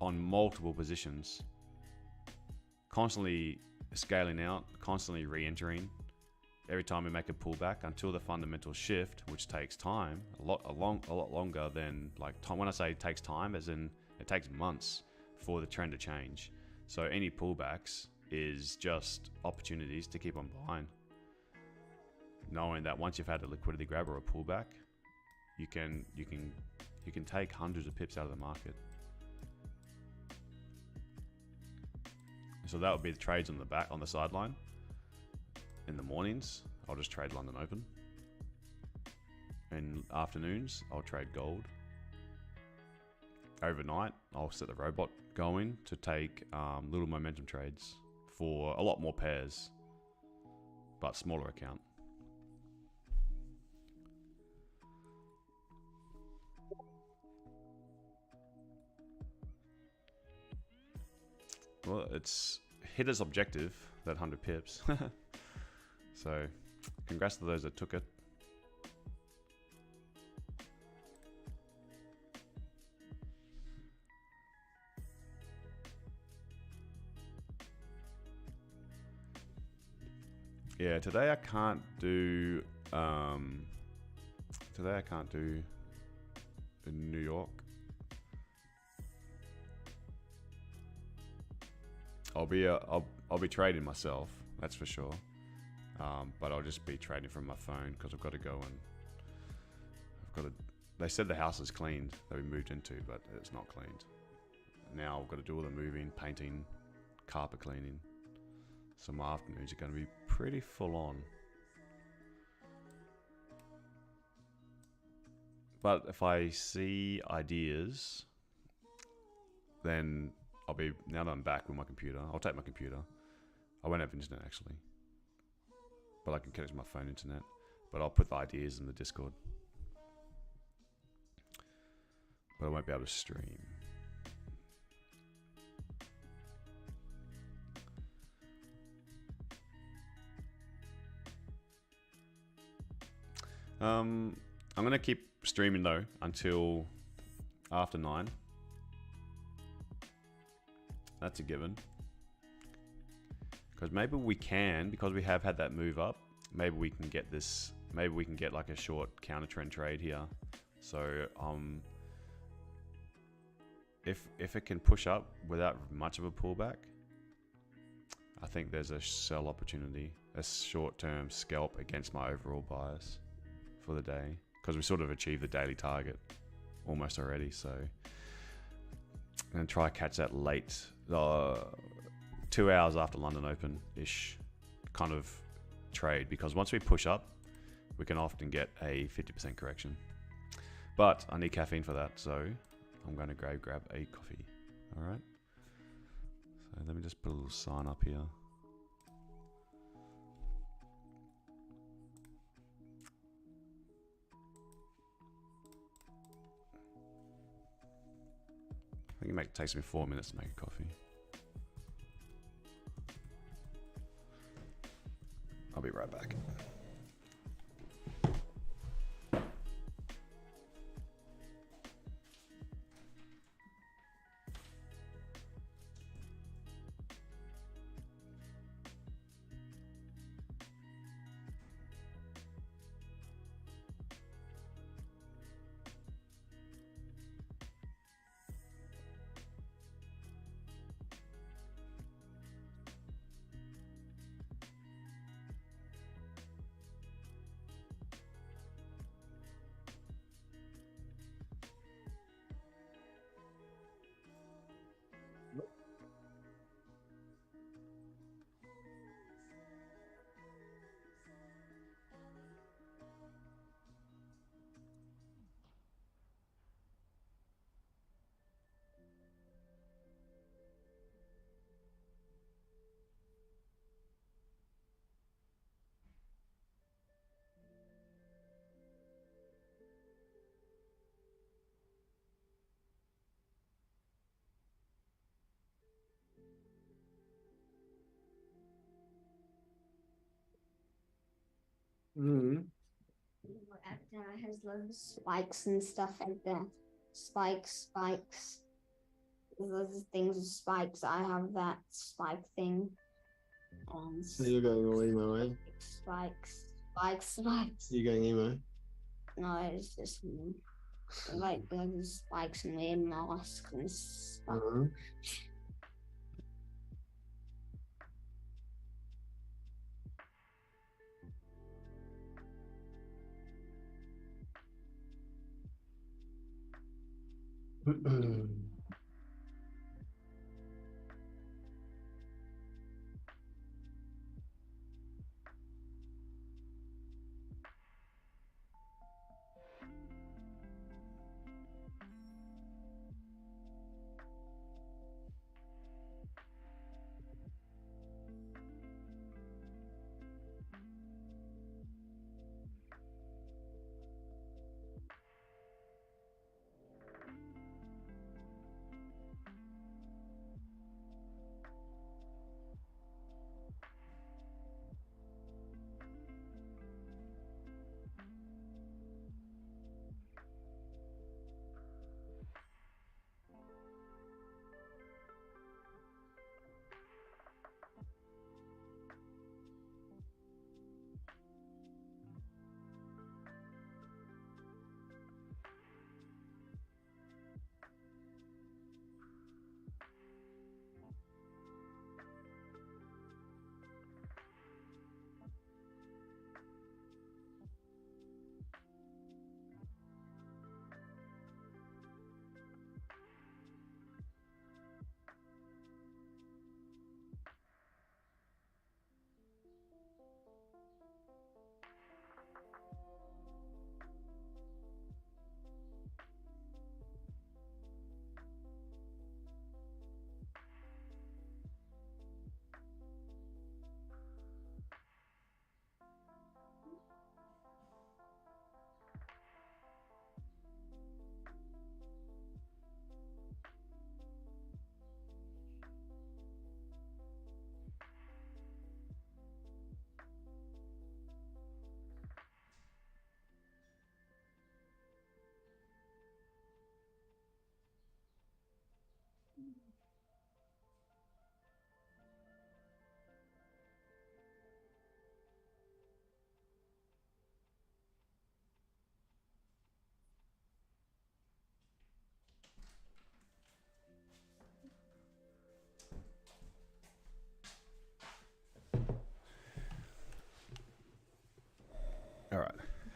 on multiple positions, constantly scaling out, constantly re-entering every time we make a pullback until the fundamentals shift, which takes time, a lot longer than like time. When I say it takes time, as in it takes months for the trend to change. So any pullbacks is just opportunities to keep on buying, knowing that once you've had a liquidity grab or a pullback, you can take hundreds of pips out of the market. So that would be the trades on the sideline. In the mornings, I'll just trade London Open. In afternoons, I'll trade gold. Overnight, I'll set the robot going to take little momentum trades for a lot more pairs, but smaller account. Well, it's hit its objective, that 100 pips. So, congrats to those that took it. Yeah, today I can't do in New York. I'll be trading myself, that's for sure. But I'll just be trading from my phone because I've got to go and they said the house is cleaned that we moved into, but it's not cleaned. Now I've got to do all the moving, painting, carpet cleaning. So my afternoons are going to be pretty full on. But if I see ideas, then now that I'm back with my computer, I'll take my computer. I won't have internet actually, but I can connect to my phone internet. But I'll put the ideas in the Discord. But I won't be able to stream. I'm gonna keep streaming though until after 9. That's a given. Because maybe we can, because we have had that move up, maybe we can get this, maybe we can get like a short counter trend trade here. So if it can push up without much of a pullback, I think there's a sell opportunity, a short-term scalp against my overall bias for the day, because we sort of achieved the daily target almost already. So I'm going to try catch that late, 2 hours after London Open ish kind of trade, because once we push up we can often get a 50% correction, but I need caffeine for that, so I'm going to grab a coffee. All right, so let me just put a little sign up here. I think it takes me 4 minutes to make a coffee. I'll be right back. Mm. App now has loads of spikes and stuff like that. Spikes. There's loads of things with spikes. I have that spike thing. And So you're going all emo, eh? spikes. You're going emo. No, it's just like those spikes and weird masks and stuff. Uh-huh.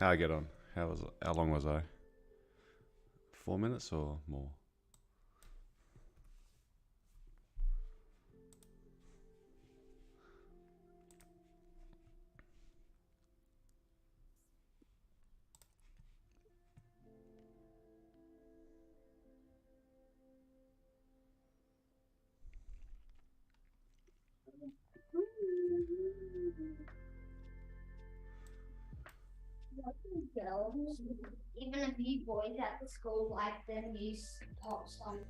How I get on? How long was I? 4 minutes or more? Girls, even a few boys at the school like them use pop song.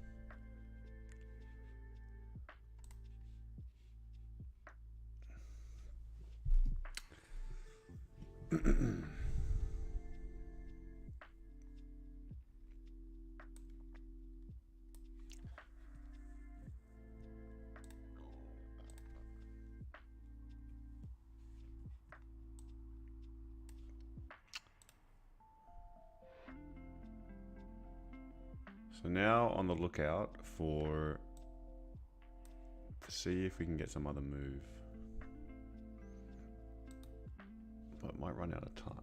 So now on the lookout to see if we can get some other move. But it might run out of time.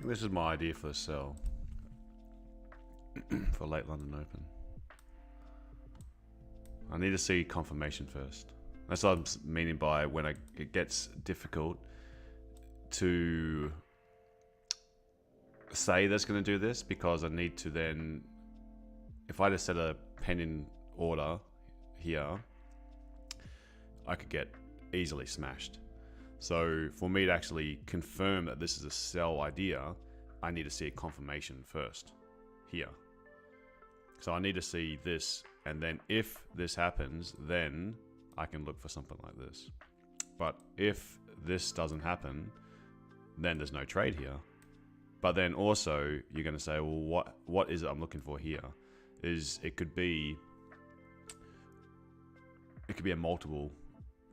This is my idea for a sell for late London Open. I need to see confirmation first. That's what I'm meaning by when it gets difficult to say that's going to do this, because I need to then, if I just set a pending order here, I could get easily smashed. So for me to actually confirm that this is a sell idea, I need to see a confirmation first here. So I need to see this, and then if this happens, then I can look for something like this. But if this doesn't happen, then there's no trade here. But then also you're going to say, well, what is it I'm looking for here? It could be a multiple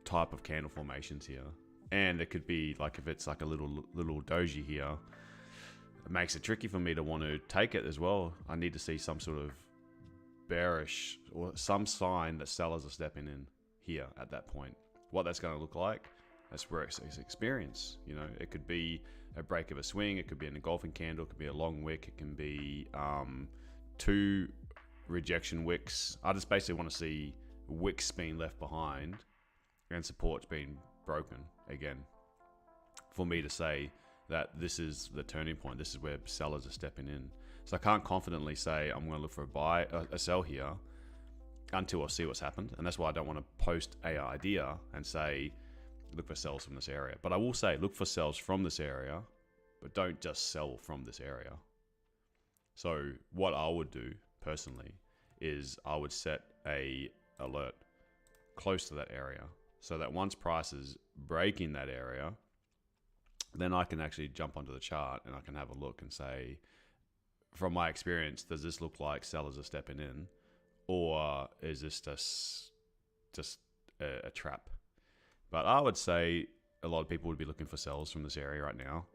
type of candle formations here, and it could be like, if it's like a little doji here, it makes it tricky for me to want to take it as well. I need to see some sort of bearish or some sign that sellers are stepping in here at that point. What that's going to look like, that's where it's experience. You know, it could be a break of a swing, it could be an engulfing candle, it could be a long wick, it can be 2 rejection wicks. I just basically want to see wicks being left behind and supports being broken again, for me to say that this is the turning point, this is where sellers are stepping in. So I can't confidently say I'm going to look for a sell here until I see what's happened. And that's why I don't want to post a idea and say look for sells from this area. But I will say look for sells from this area, but don't just sell from this area. So what I would do personally is I would set a alert close to that area, so that once prices break in that area, then I can actually jump onto the chart and I can have a look and say, from my experience, does this look like sellers are stepping in, or is this just a trap? But I would say a lot of people would be looking for sells from this area right now,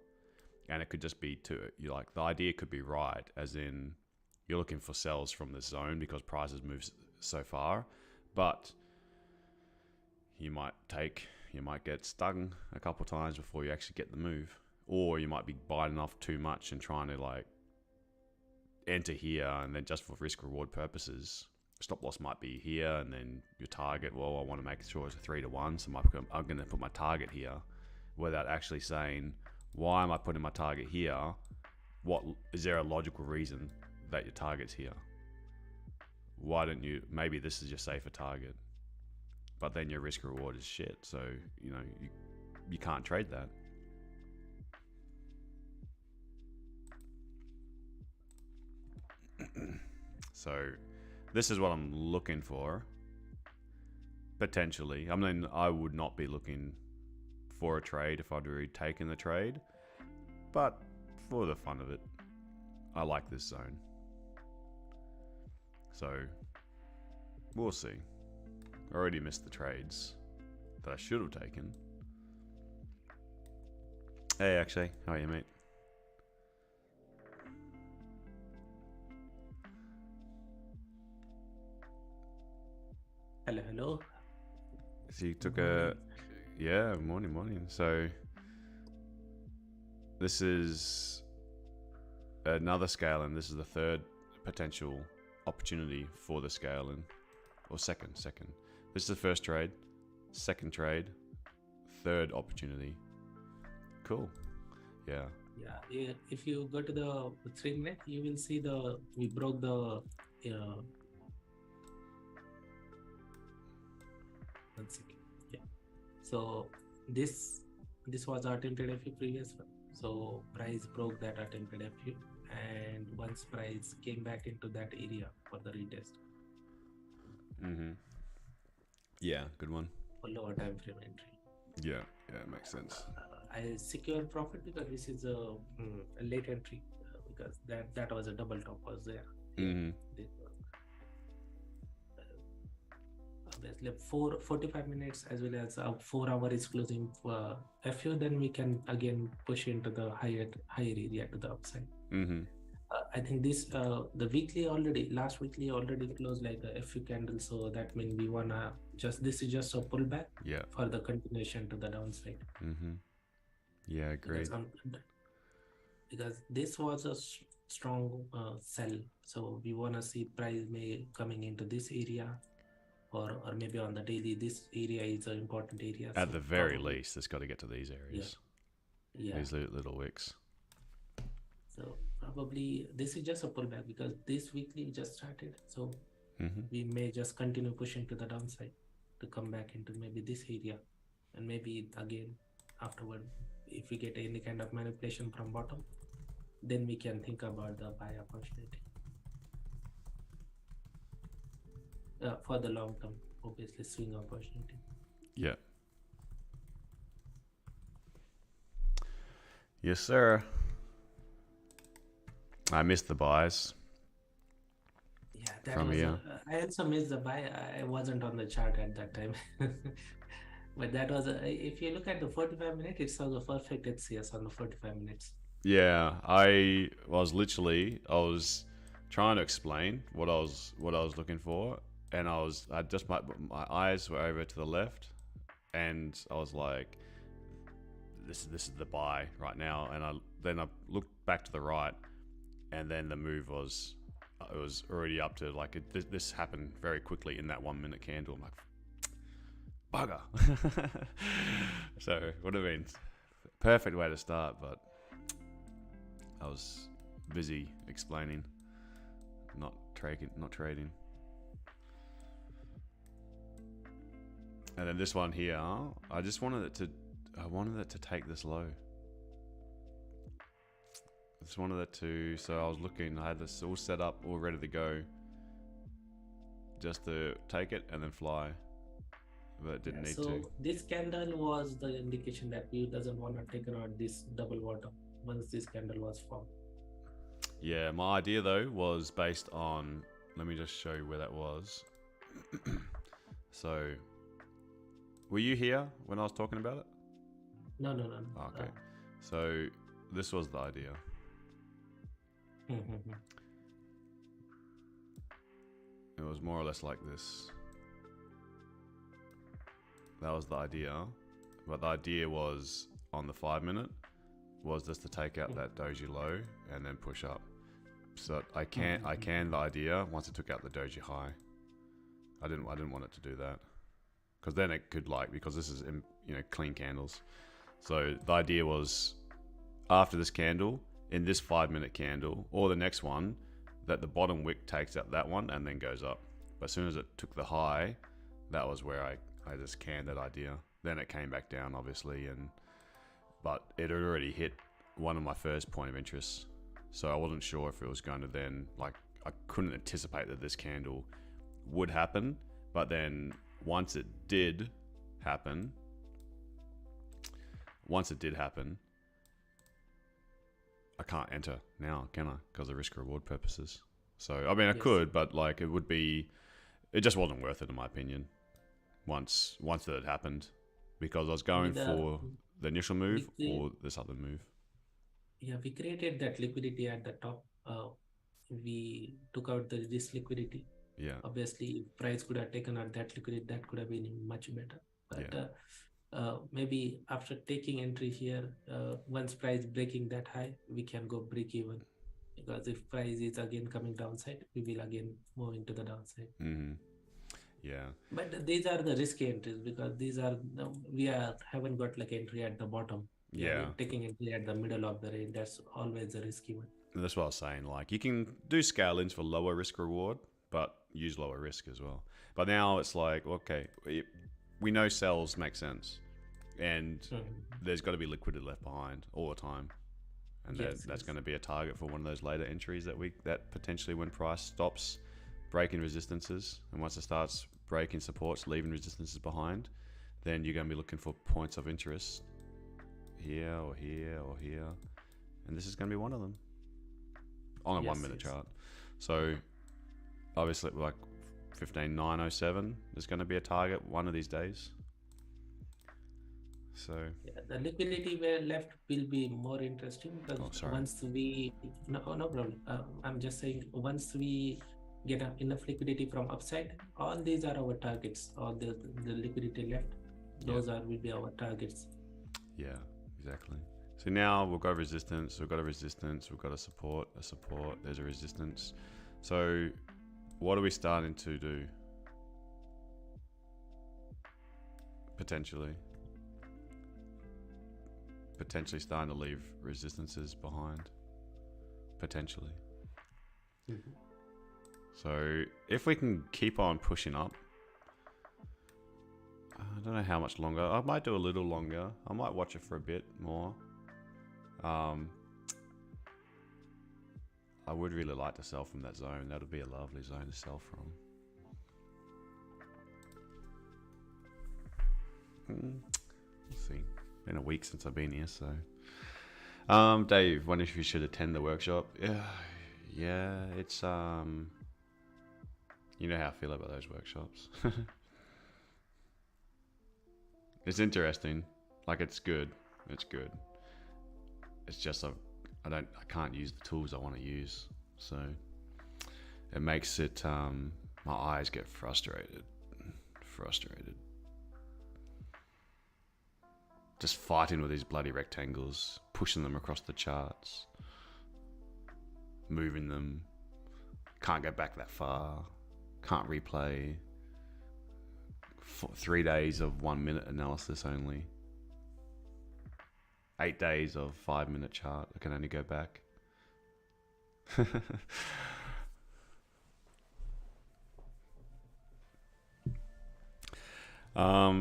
and it could just be the idea could be right, as in you're looking for sells from this zone because prices move so far, but you might get stung a couple times before you actually get the move, or you might be biting off too much and trying to like enter here, and then just for risk reward purposes, stop loss might be here, and then your target, well, I want to make sure it's a 3-to-1, so I'm going to put my target here, without actually saying, why am I putting my target here? What is there a logical reason that your target's here? Why don't you, maybe this is your safer target, but then your risk reward is shit, so you can't trade that. So this is what I'm looking for, potentially. I mean, I would not be looking for a trade if I'd already taken the trade, but for the fun of it, I like this zone. So we'll see. I already missed the trades that I should have taken. Hey, Akshay, how are you, mate? Hello. So you took morning. So this is another scaling. This is the third potential opportunity for the scaling, or second. This is the first trade, second trade, third opportunity. Cool. Yeah. If you go to the screen net, you will see we broke the one second. Yeah. So this was our attempted FU previous one. So price broke that attempted FU, and once price came back into that area for the retest. Yeah, good one. For lower time frame entry. Yeah, it makes sense. I secured profit because this is a late entry, because that was a double top was there. Obviously 45 minutes as well as 4 hour is closing for FU, then we can again push into the higher area to the upside. I think this the weekly last weekly already closed like a FU candle, so that means we wanna this is just a pullback for the continuation to the downside. Yeah, great. Because this was a strong sell, so we wanna see price may coming into this area, or maybe on the daily. This area is an important area. At the very least, it's got to get to these areas. Yeah. These little wicks. So probably this is just a pullback because this weekly just started. So we may just continue pushing to the downside to come back into maybe this area, and maybe again afterward, if we get any kind of manipulation from bottom, then we can think about the buy opportunity. For the long term, obviously swing opportunity. Yeah. Yes, sir. I missed the buys. Yeah, that From was. here. I also missed the buy. I wasn't on the chart at that time. But that was. If you look at the 45 minutes, it's also perfect HCS on the 45 minutes. Yeah, I was trying to explain what I was looking for, and my eyes were over to the left, and I was like, this is the buy right now, and I looked back to the right, and then the move was it was already up to like this happened very quickly in that 1 minute candle. I'm like, bugger. So would have been perfect way to start, but I was busy explaining, not trading. And then this one here, I wanted it to take this low. So I was looking, I had this all set up, all ready to go, just to take it and then fly, but it didn't need to. So this candle was the indication that you doesn't want to take around this double bottom once this candle was formed. Yeah, my idea though was based on, let me just show you where that was. So, were you here when I was talking about it? No. Oh, okay. So this was the idea. It was more or less like this. That was the idea. But the idea was on the 5 minute was just to take out that doji low and then push up. So I canned the idea once it took out the doji high. I didn't want it to do that, because then it could because this is clean candles. So the idea was after this candle, in this 5 minute candle or the next one, that the bottom wick takes out that one and then goes up. But as soon as it took the high, that was where I just canned that idea. Then it came back down obviously, but it had already hit one of my first point of interest. So I wasn't sure if it was going to then, I couldn't anticipate that this candle would happen. But then once it did happen, I can't enter now, can I? Because of risk reward purposes. So, I mean, I could, but it just wasn't worth it in my opinion. Once that had happened, because I was going for the initial move or this other move. Yeah, we created that liquidity at the top. We took out this liquidity. Yeah. Obviously, if price could have taken out that liquidity, that could have been much better. But maybe after taking entry here, once price breaking that high, we can go break even. Because if price is again coming downside, we will again move into the downside. Mm-hmm. Yeah. But these are the risky entries, because we haven't got entry at the bottom. Yeah. Taking entry at the middle of the range, that's always a risky one. And that's what I was saying. You can do scale ins for lower risk reward, but use lower risk as well. But now it's okay, we know sells make sense, and there's got to be liquidity left behind all the time, and that's going to be a target for one of those later entries that potentially, when price stops breaking resistances, and once it starts breaking supports, leaving resistances behind, then you're going to be looking for points of interest here or here or here, and this is going to be one of them on a 1 minute chart. So obviously 15,907 is going to be a target one of these days. So the liquidity where left will be more interesting, because once we no problem. I'm just saying, once we get enough liquidity from upside, all these are our targets. All the liquidity left, those will be our targets. Yeah, exactly. So now we've got a resistance, we've got a support, there's a resistance. So what are we starting to do? Potentially starting to leave resistances behind. Potentially. So if we can keep on pushing up, I don't know how much longer. I might do a little longer. I might watch it for a bit more. I would really like to sell from that zone. That would be a lovely zone to sell from. We'll see. Been a week since I've been here, so Dave, wonder if you should attend the workshop. Yeah, it's you know how I feel about those workshops. It's interesting. Like, it's good. It's good. It's just I can't use the tools I want to use, so it makes it my eyes get frustrated. Just fighting with these bloody rectangles, pushing them across the charts, moving them. Can't go back that far. Can't replay. 3 days of 1 minute analysis only. 8 days of 5 minute chart. I can only go back.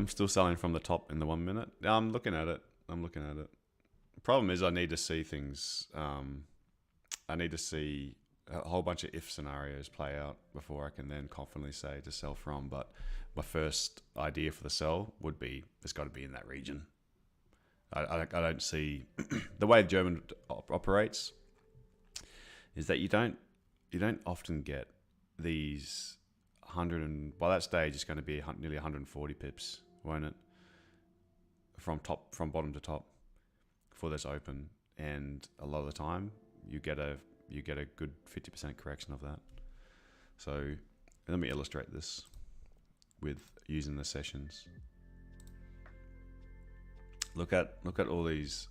Still selling from the top in the 1 minute. I'm looking at it. The problem is I need to see things. I need to see a whole bunch of if scenarios play out before I can then confidently say to sell from. But my first idea for the sell would be it's got to be in that region. I don't see the way German operates is that you don't often get these 100 and by that stage it's going to be nearly 140 pips, won't it? From bottom to top for this open, and a lot of the time you get a good 50% correction of that. So let me illustrate this with using the sessions. Look at all these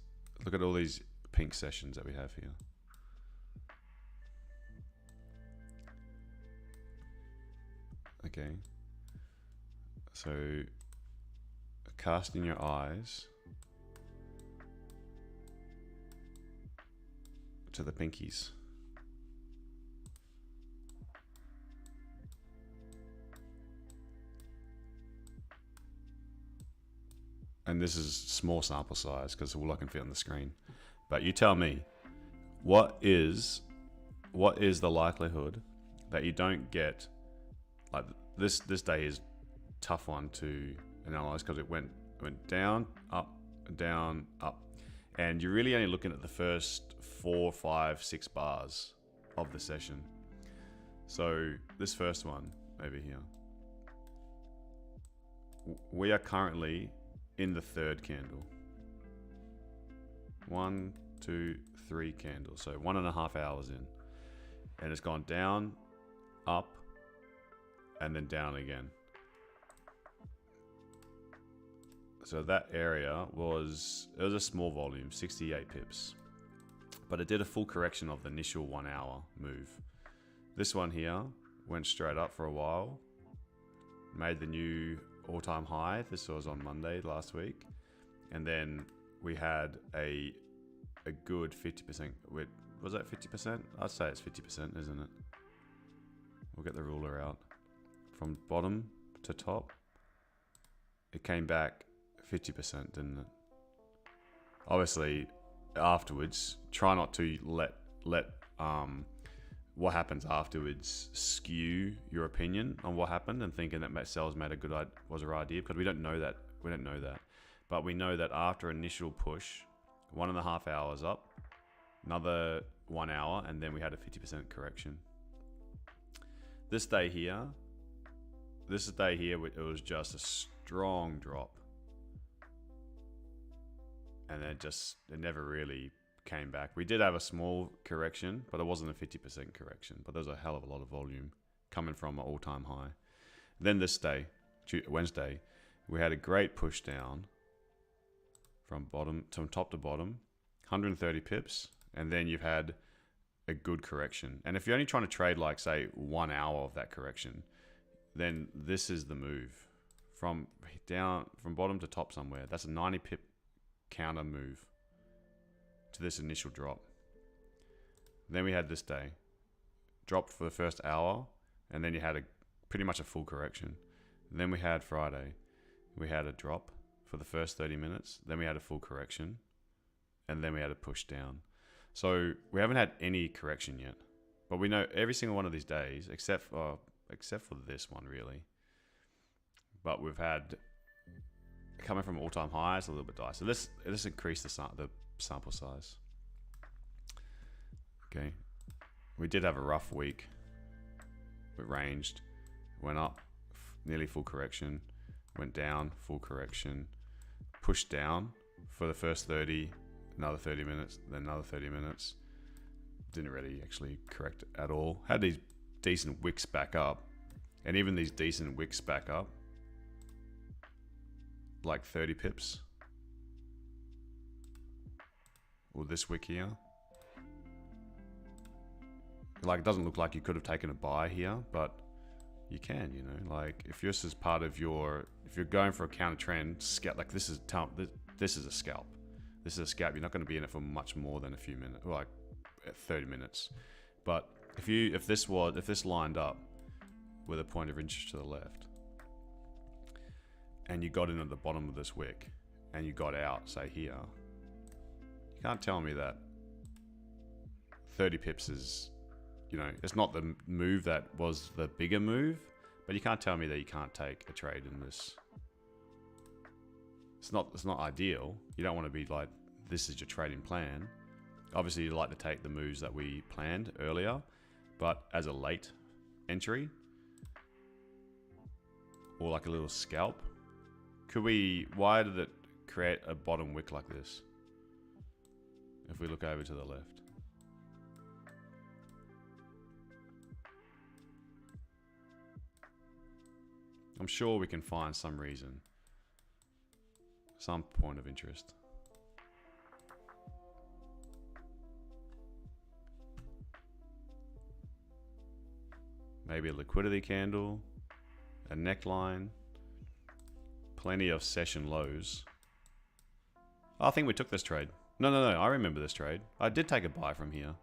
pink sessions that we have here. Okay. So casting your eyes to the pinkies. And this is small sample size because all I can fit on the screen. But you tell me, what is the likelihood that you don't get, like this day is tough one to analyze because it went down, up, and you're really only looking at the first 4, 5, 6 bars of the session. So this first one over here, we are currently in the third candle. 1, 2, 3 candles. So 1.5 hours in, and it's gone down, up, and then down again. So that area was a small volume, 68 pips, but it did a full correction of the initial 1 hour move. This one here went straight up for a while, made the new all-time high. This was on Monday last week, and then we had a good 50%. Was that 50%? I'd say it's 50%, isn't it? We'll get the ruler out. From bottom to top, it came back 50%, didn't it? Obviously, afterwards, try not to let what happens afterwards skew your opinion on what happened and thinking that sales made was a right idea, because we don't know that. But we know that after initial push, 1.5 hours up, another 1 hour, and then we had a 50% correction. This day here, it was just a strong drop, and it never really came back. We did have a small correction, but it wasn't a 50% correction. But there was a hell of a lot of volume coming from an all-time high. Then this day, Wednesday, we had a great push down from top to bottom, 130 pips, and then you've had a good correction. And if you're only trying to trade like, say, 1 hour of that correction, then this is the move from bottom to top somewhere. That's a 90 pip counter move to this initial drop. Then we had this day drop for the first hour, and then you had pretty much a full correction. Then we had Friday, we had a drop for the first 30 minutes, then we had a full correction, and then we had a push down. So we haven't had any correction yet, but we know every single one of these days, except for this one really. But we've had coming from all-time highs, a little bit dicey. So let's increase the sample size. Okay, we did have a rough week. We ranged, went up, nearly full correction, went down, full correction, pushed down for the first 30, another 30 minutes, then another 30 minutes. Didn't really actually correct at all. Had these decent wicks back up, and even these decent wicks back up, like 30 pips. Or this wick here. Like, it doesn't look like you could have taken a buy here, but you can, you know, like if this is part of your, if you're going for a counter trend scalp, like this is a scalp. This is a scalp. You're not going to be in it for much more than a few minutes, like 30 minutes. But if this lined up with a point of interest to the left, and you got in at the bottom of this wick, and you got out, say here, you can't tell me that 30 pips is, you know, it's not the move that was the bigger move, but you can't tell me that you can't take a trade in this. It's not ideal. You don't want to be like, this is your trading plan. Obviously, you'd like to take the moves that we planned earlier, but as a late entry or like a little scalp, why did it create a bottom wick like this? If we look over to the left. I'm sure we can find some reason, some point of interest. Maybe a liquidity candle, a neckline, plenty of session lows. Oh, I think we took this trade. No, I remember this trade. I did take a buy from here,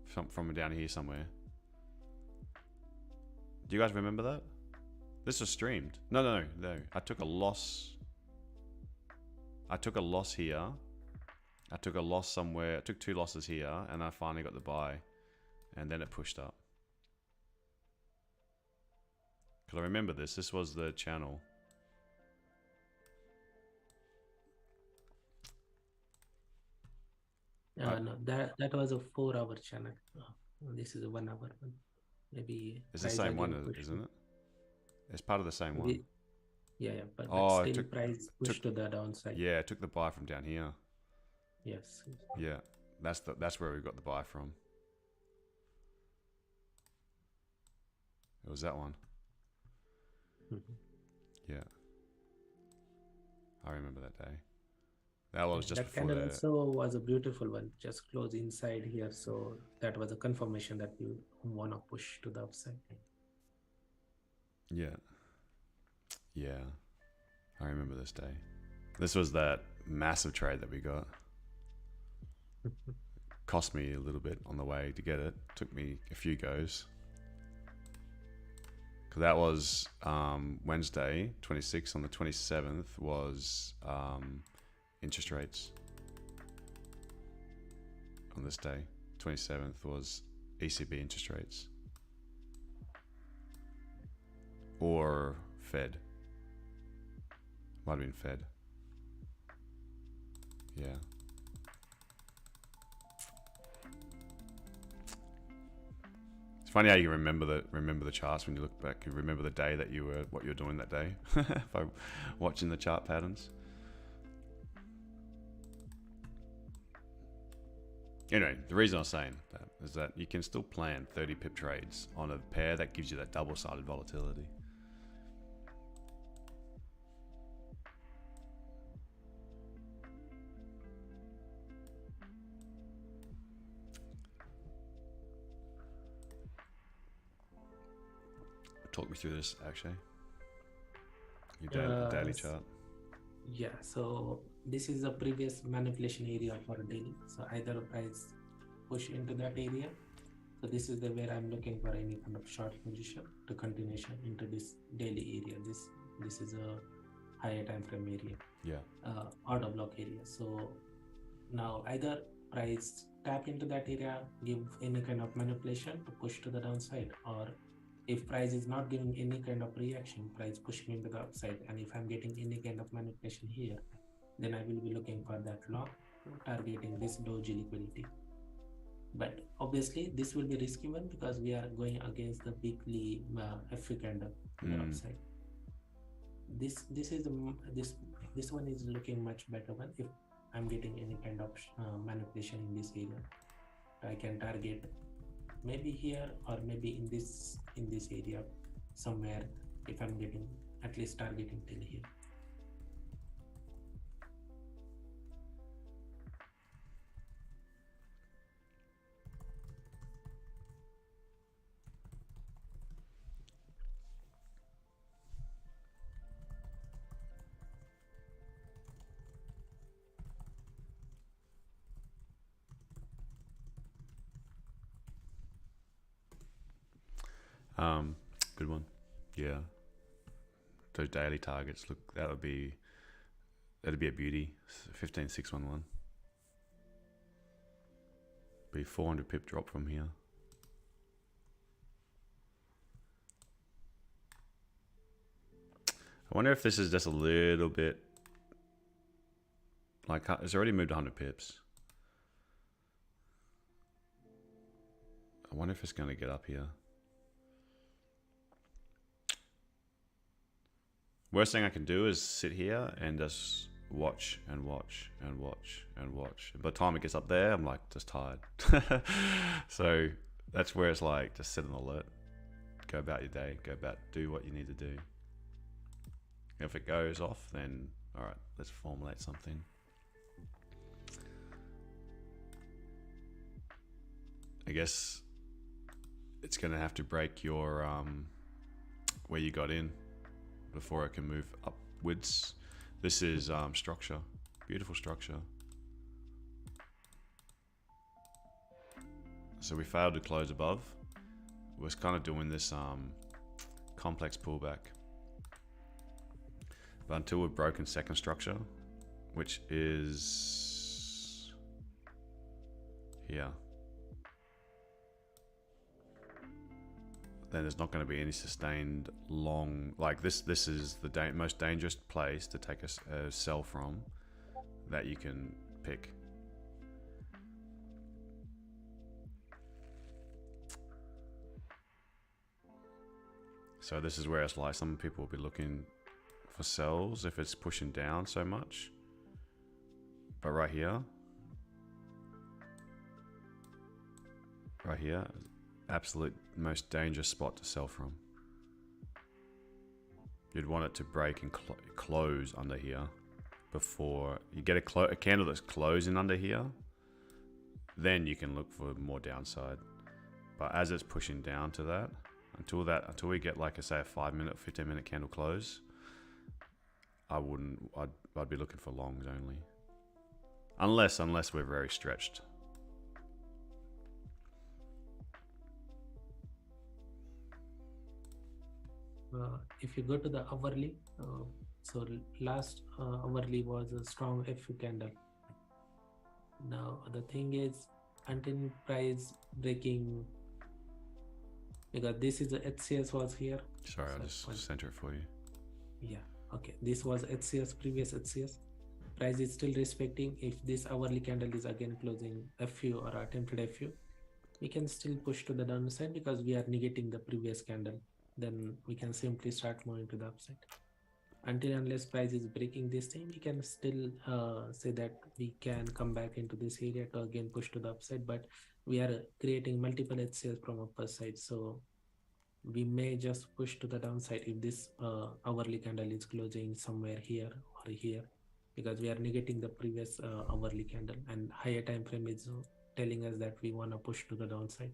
from down here somewhere. Do you guys remember that? This was streamed. No. I took a loss. I took a loss here. I took a loss somewhere. I took 2 losses here, and I finally got the buy, and then it pushed up. Because I remember this. This was the channel. No, that was a 4-hour channel. This is a 1 hour one. Maybe it's the same one, isn't it? It's part of the same one. Yeah, but still price pushed to the downside. Yeah, I took the buy from down here. Yes. Yeah, that's where we got the buy from. It was that one. Yeah, I remember that day. That was just that before candle also was a beautiful one. Just close inside here, so that was a confirmation that you want to push to the upside. Yeah, I remember this day. This was that massive trade that we got. Cost me a little bit on the way to get it. Took me a few goes. Because that was Wednesday, 26th. On the 27th was interest rates. On this day, 27th was ECB interest rates. Or Fed. Might have been Fed. Yeah. It's funny how you remember the charts when you look back. You remember the day that what you were doing that day by watching the chart patterns. Anyway, the reason I was saying that is that you can still plan 30 pip trades on a pair that gives you that double-sided volatility. Talk me through this, actually. Your daily chart. Yeah, so this is the previous manipulation area for daily. So either price push into that area. So this is where I'm looking for any kind of short position to continuation into this daily area. This is a higher time frame area. Yeah. Order block area. So now either price tap into that area, give any kind of manipulation to push to the downside, or if price is not giving any kind of reaction, price pushing into the upside, and if I'm getting any kind of manipulation here, then I will be looking for that long, targeting this doji liquidity. But obviously this will be risky one because we are going against the weekly FU candle to the upside. This is this one is looking much better one. If I'm getting any kind of manipulation in this area, I can target maybe here or maybe in this area somewhere. If I'm getting at least targeting till here. Good one. Yeah. Those daily targets, look, that'd be a beauty. 15611. Be 400 pip drop from here. I wonder if this is just a little bit like it's already moved 100 pips. I wonder if it's going to get up here. Worst thing I can do is sit here and just watch and watch and watch and watch. By the time it gets up there, I'm like just tired. So that's where it's like just set an alert, go about your day, do what you need to do. If it goes off, then all right, let's formulate something. I guess it's gonna have to break your where you got in before it can move upwards. This is structure, beautiful structure. So we failed to close above. We're kind of doing this complex pullback. But until we've broken second structure, which is here, then there's not going to be any sustained long, like this is the most dangerous place to take a sell from that you can pick. So this is where it's like some people will be looking for sells if it's pushing down so much. But right here, absolute most dangerous spot to sell from. You'd want it to break and close under here before you get a candle that's closing under here. Then you can look for more downside. But as it's pushing down to that, until we get, like I say, a 5-minute, 15-minute candle close, I'd be looking for longs only. Unless we're very stretched. If you go to the hourly, so last hourly was a strong FU candle. Now the thing is, until price breaking, because this is the HCS was here. Sorry, I'll just center it for you. Yeah, okay. This was HCS, previous HCS. Price is still respecting. If this hourly candle is again closing FU or attempted FU, we can still push to the downside because we are negating the previous candle. Then we can simply start moving to the upside. Unless price is breaking this thing, we can still say that we can come back into this area to again push to the upside, but we are creating multiple HCS from upper side, so we may just push to the downside if this hourly candle is closing somewhere here or here, because we are negating the previous hourly candle, and higher time frame is telling us that we want to push to the downside.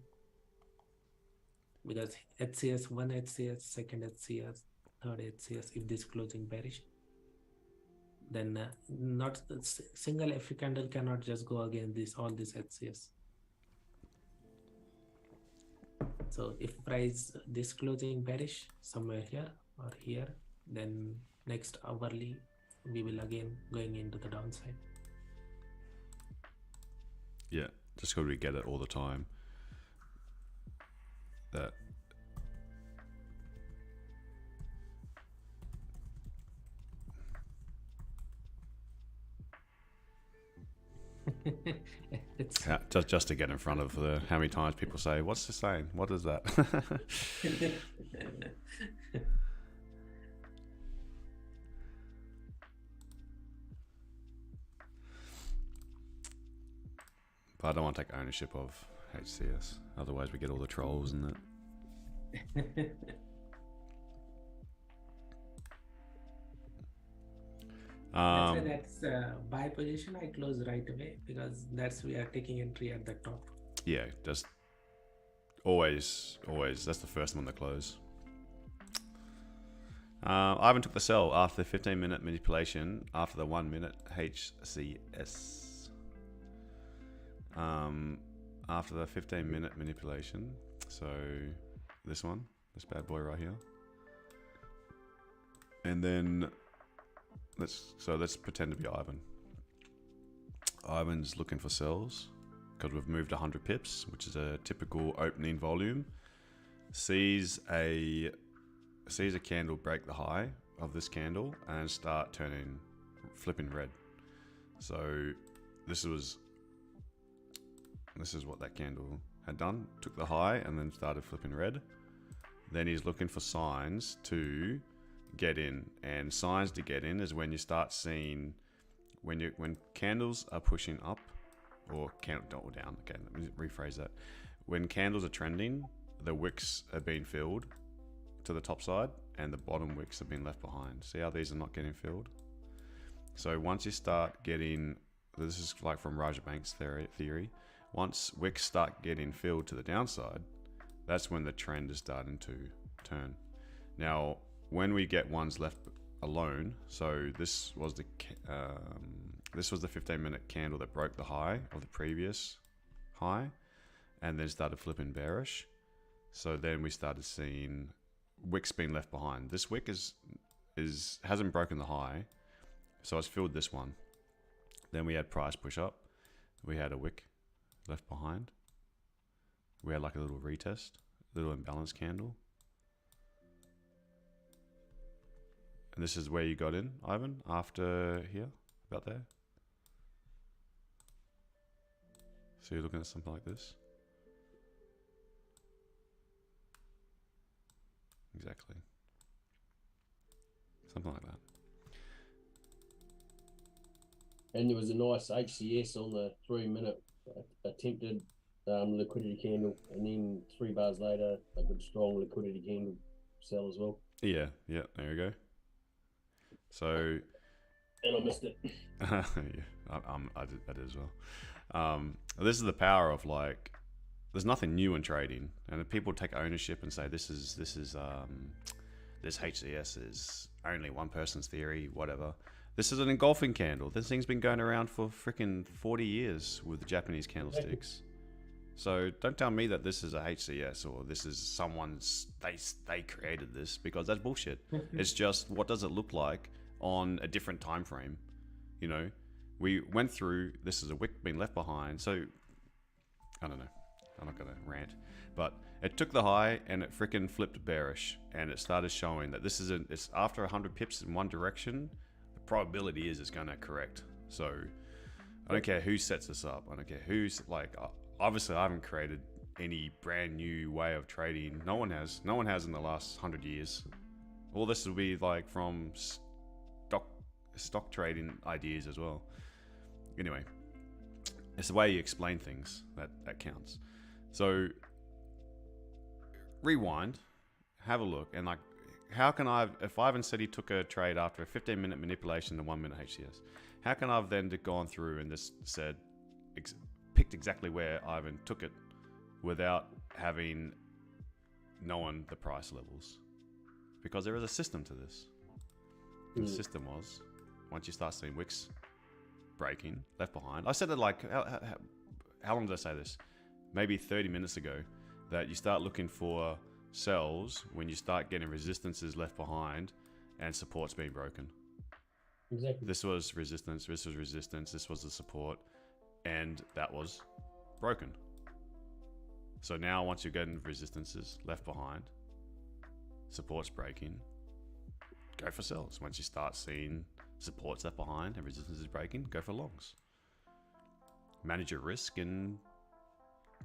Because HCS, one HCS, second HCS, third HCS, if this closing bearish, then not single FU candle cannot just go against all this HCS. So if price this closing bearish somewhere here or here, then next hourly we will again going into the downside. Yeah, just because we get it all the time. That Just to get in front of how many times people say, "What's this saying? What is that?" But I don't want to take ownership of HCS. Otherwise, we get all the trolls and that. That's buy position. I close right away because we are taking entry at the top. Yeah, just always. That's the first one to close. Ivan took the sell after the 15-minute manipulation after the 1 minute HCS. After the 15-minute manipulation, so this bad boy right here, and then let's pretend to be Ivan. Ivan's looking for sells because we've moved 100 pips, which is a typical opening volume. Sees a candle break the high of this candle and start flipping red. So this is what that candle had done. Took the high and then started flipping red. Then he's looking for signs to get in, and signs to get in is when you start seeing when candles are pushing up or candle down. Okay, let me rephrase that. When candles are trending, the wicks are being filled to the top side and the bottom wicks have been left behind. See how these are not getting filled? So once you start getting, this is like from Raja Bank's theory, once wicks start getting filled to the downside, that's when the trend is starting to turn. Now, when we get ones left alone, so this was the 15-minute candle that broke the high of the previous high, and then started flipping bearish. So then we started seeing wicks being left behind. This wick hasn't broken the high, so it's filled this one. Then we had price push up. We had a wick left behind. We had like a little retest, little imbalance candle. And this is where you got in, Ivan, after here, about there. So you're looking at something like this. Exactly. Something like that. And there was a nice HCS on the 3-minute attempted liquidity candle, and then 3 bars later, a good strong liquidity candle sell as well. Yeah, there we go. So, and I missed it. Yeah, I did as well. This is the power of like, there's nothing new in trading, and if people take ownership and say this HCS is only one person's theory, whatever. This is an engulfing candle. This thing's been going around for freaking 40 years with the Japanese candlesticks. So don't tell me that this is a HCS or this is someone's, they created this, because that's bullshit. It's just, what does it look like on a different time frame? You know, we went through, this is a wick being left behind. So I don't know. I'm not going to rant, but it took the high and it freaking flipped bearish, and it started showing that this is it's after 100 pips in one direction, the probability is it's going to correct. So I don't care who sets this up. I don't care who's like, obviously I haven't created any brand new way of trading. No one has in the last 100 years. All this will be like from stock trading ideas as well. Anyway, it's the way you explain things that counts. So rewind, have a look, and like, how can if Ivan said he took a trade after a 15-minute manipulation to 1 minute HCS, how can I have then gone through and just said, picked exactly where Ivan took it without having known the price levels? Because there is a system to this. The system was, once you start seeing wicks breaking, left behind. I said it like, how long did I say this? Maybe 30 minutes ago, that you start looking for sells when you start getting resistances left behind and supports being broken. Exactly. This was resistance, this was resistance, this was the support, and that was broken. So now once you're getting resistances left behind, supports breaking, go for sells. Once you start seeing supports left behind and resistance is breaking, go for longs. manage your risk, and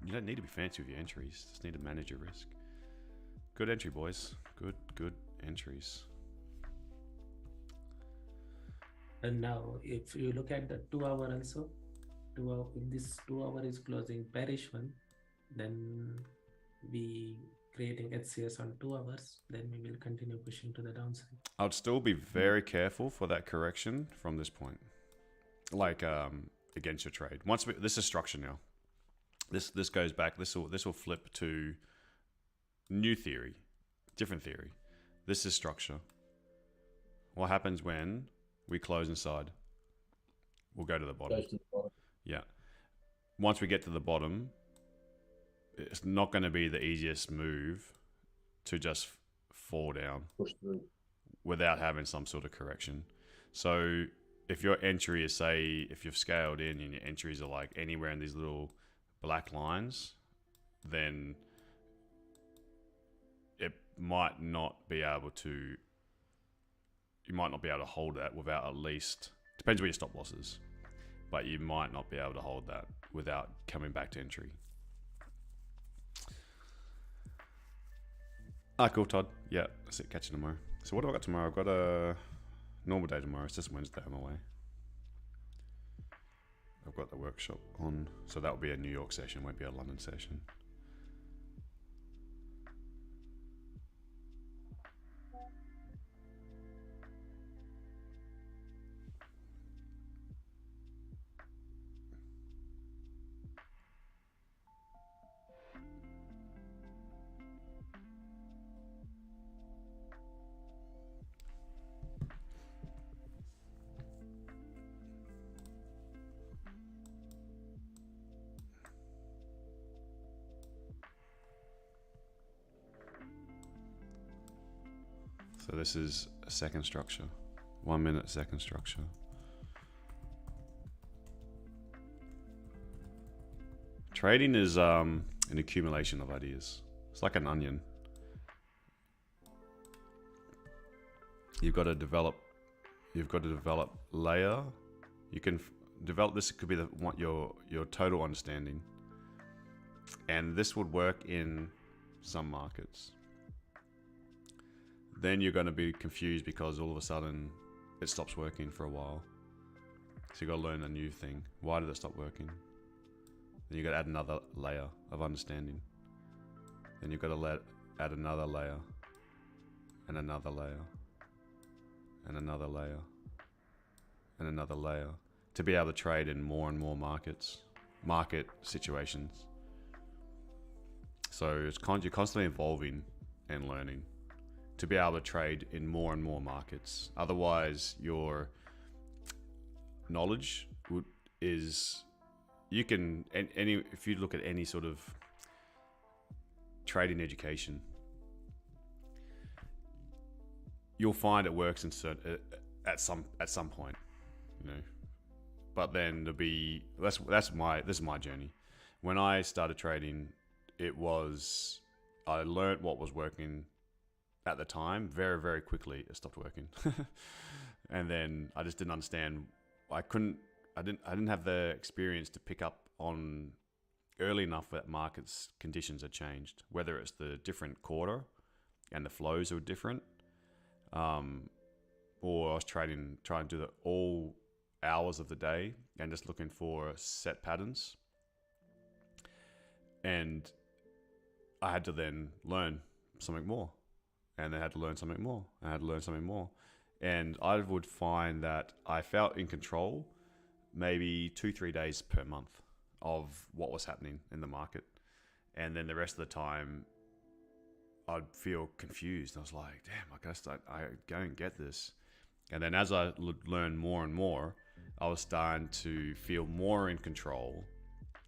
you don't need to be fancy with your entries. Just need to manage your risk. Good entry, boys. Good entries. And now, if you look at the 2 hour also, if this 2 hour is closing bearish one, then we creating HCS on 2 hours, then we will continue pushing to the downside. I'd still be very careful for that correction from this point, like against your trade. This is structure now. This goes back. This will flip to new theory, different theory. This is structure. What happens when we close inside? We'll go to the bottom. Yeah. Once we get to the bottom, it's not going to be the easiest move to just fall down without having some sort of correction. So if your entry is, say, if you've scaled in and your entries are like anywhere in these little black lines, then it might not be able to, you might not be able to hold that without at least, depends where your stop loss is, but you might not be able to hold that without coming back to entry. Cool, Todd. Yeah, that's it. Catch you tomorrow. So what do I got tomorrow? I've got a normal day tomorrow. It's just Wednesday on my way. I've got the workshop on, so that will be a New York session, won't be a London session. So this is a second structure, 1 minute second structure. Trading is an accumulation of ideas. It's like an onion. You've got to develop layer. You can develop this. It could be your total understanding, and this would work in some markets. Then you're going to be confused because all of a sudden it stops working for a while. So you got to learn a new thing. Why did it stop working? Then you got to add another layer of understanding. Then you've got to add another layer, and another layer, and another layer, and another layer to be able to trade in more and more market situations. So you're constantly evolving and learning to be able to trade in more and more markets. Otherwise, your knowledge if you look at any sort of trading education, you'll find it works at some point, you know. But then this is my journey. When I started trading, I learned what was working at the time. Very, very quickly it stopped working. And then I just didn't understand. I didn't have the experience to pick up on early enough that markets conditions had changed, whether it's the different quarter and the flows are different, or I was trying to do that all hours of the day and just looking for set patterns. And I had to then learn something more, and I had to learn something more. I had to learn something more. And I would find that I felt in control maybe 2-3 days per month of what was happening in the market. And then the rest of the time, I'd feel confused. I was like, damn, I guess I don't get this. And then as I learned more and more, I was starting to feel more in control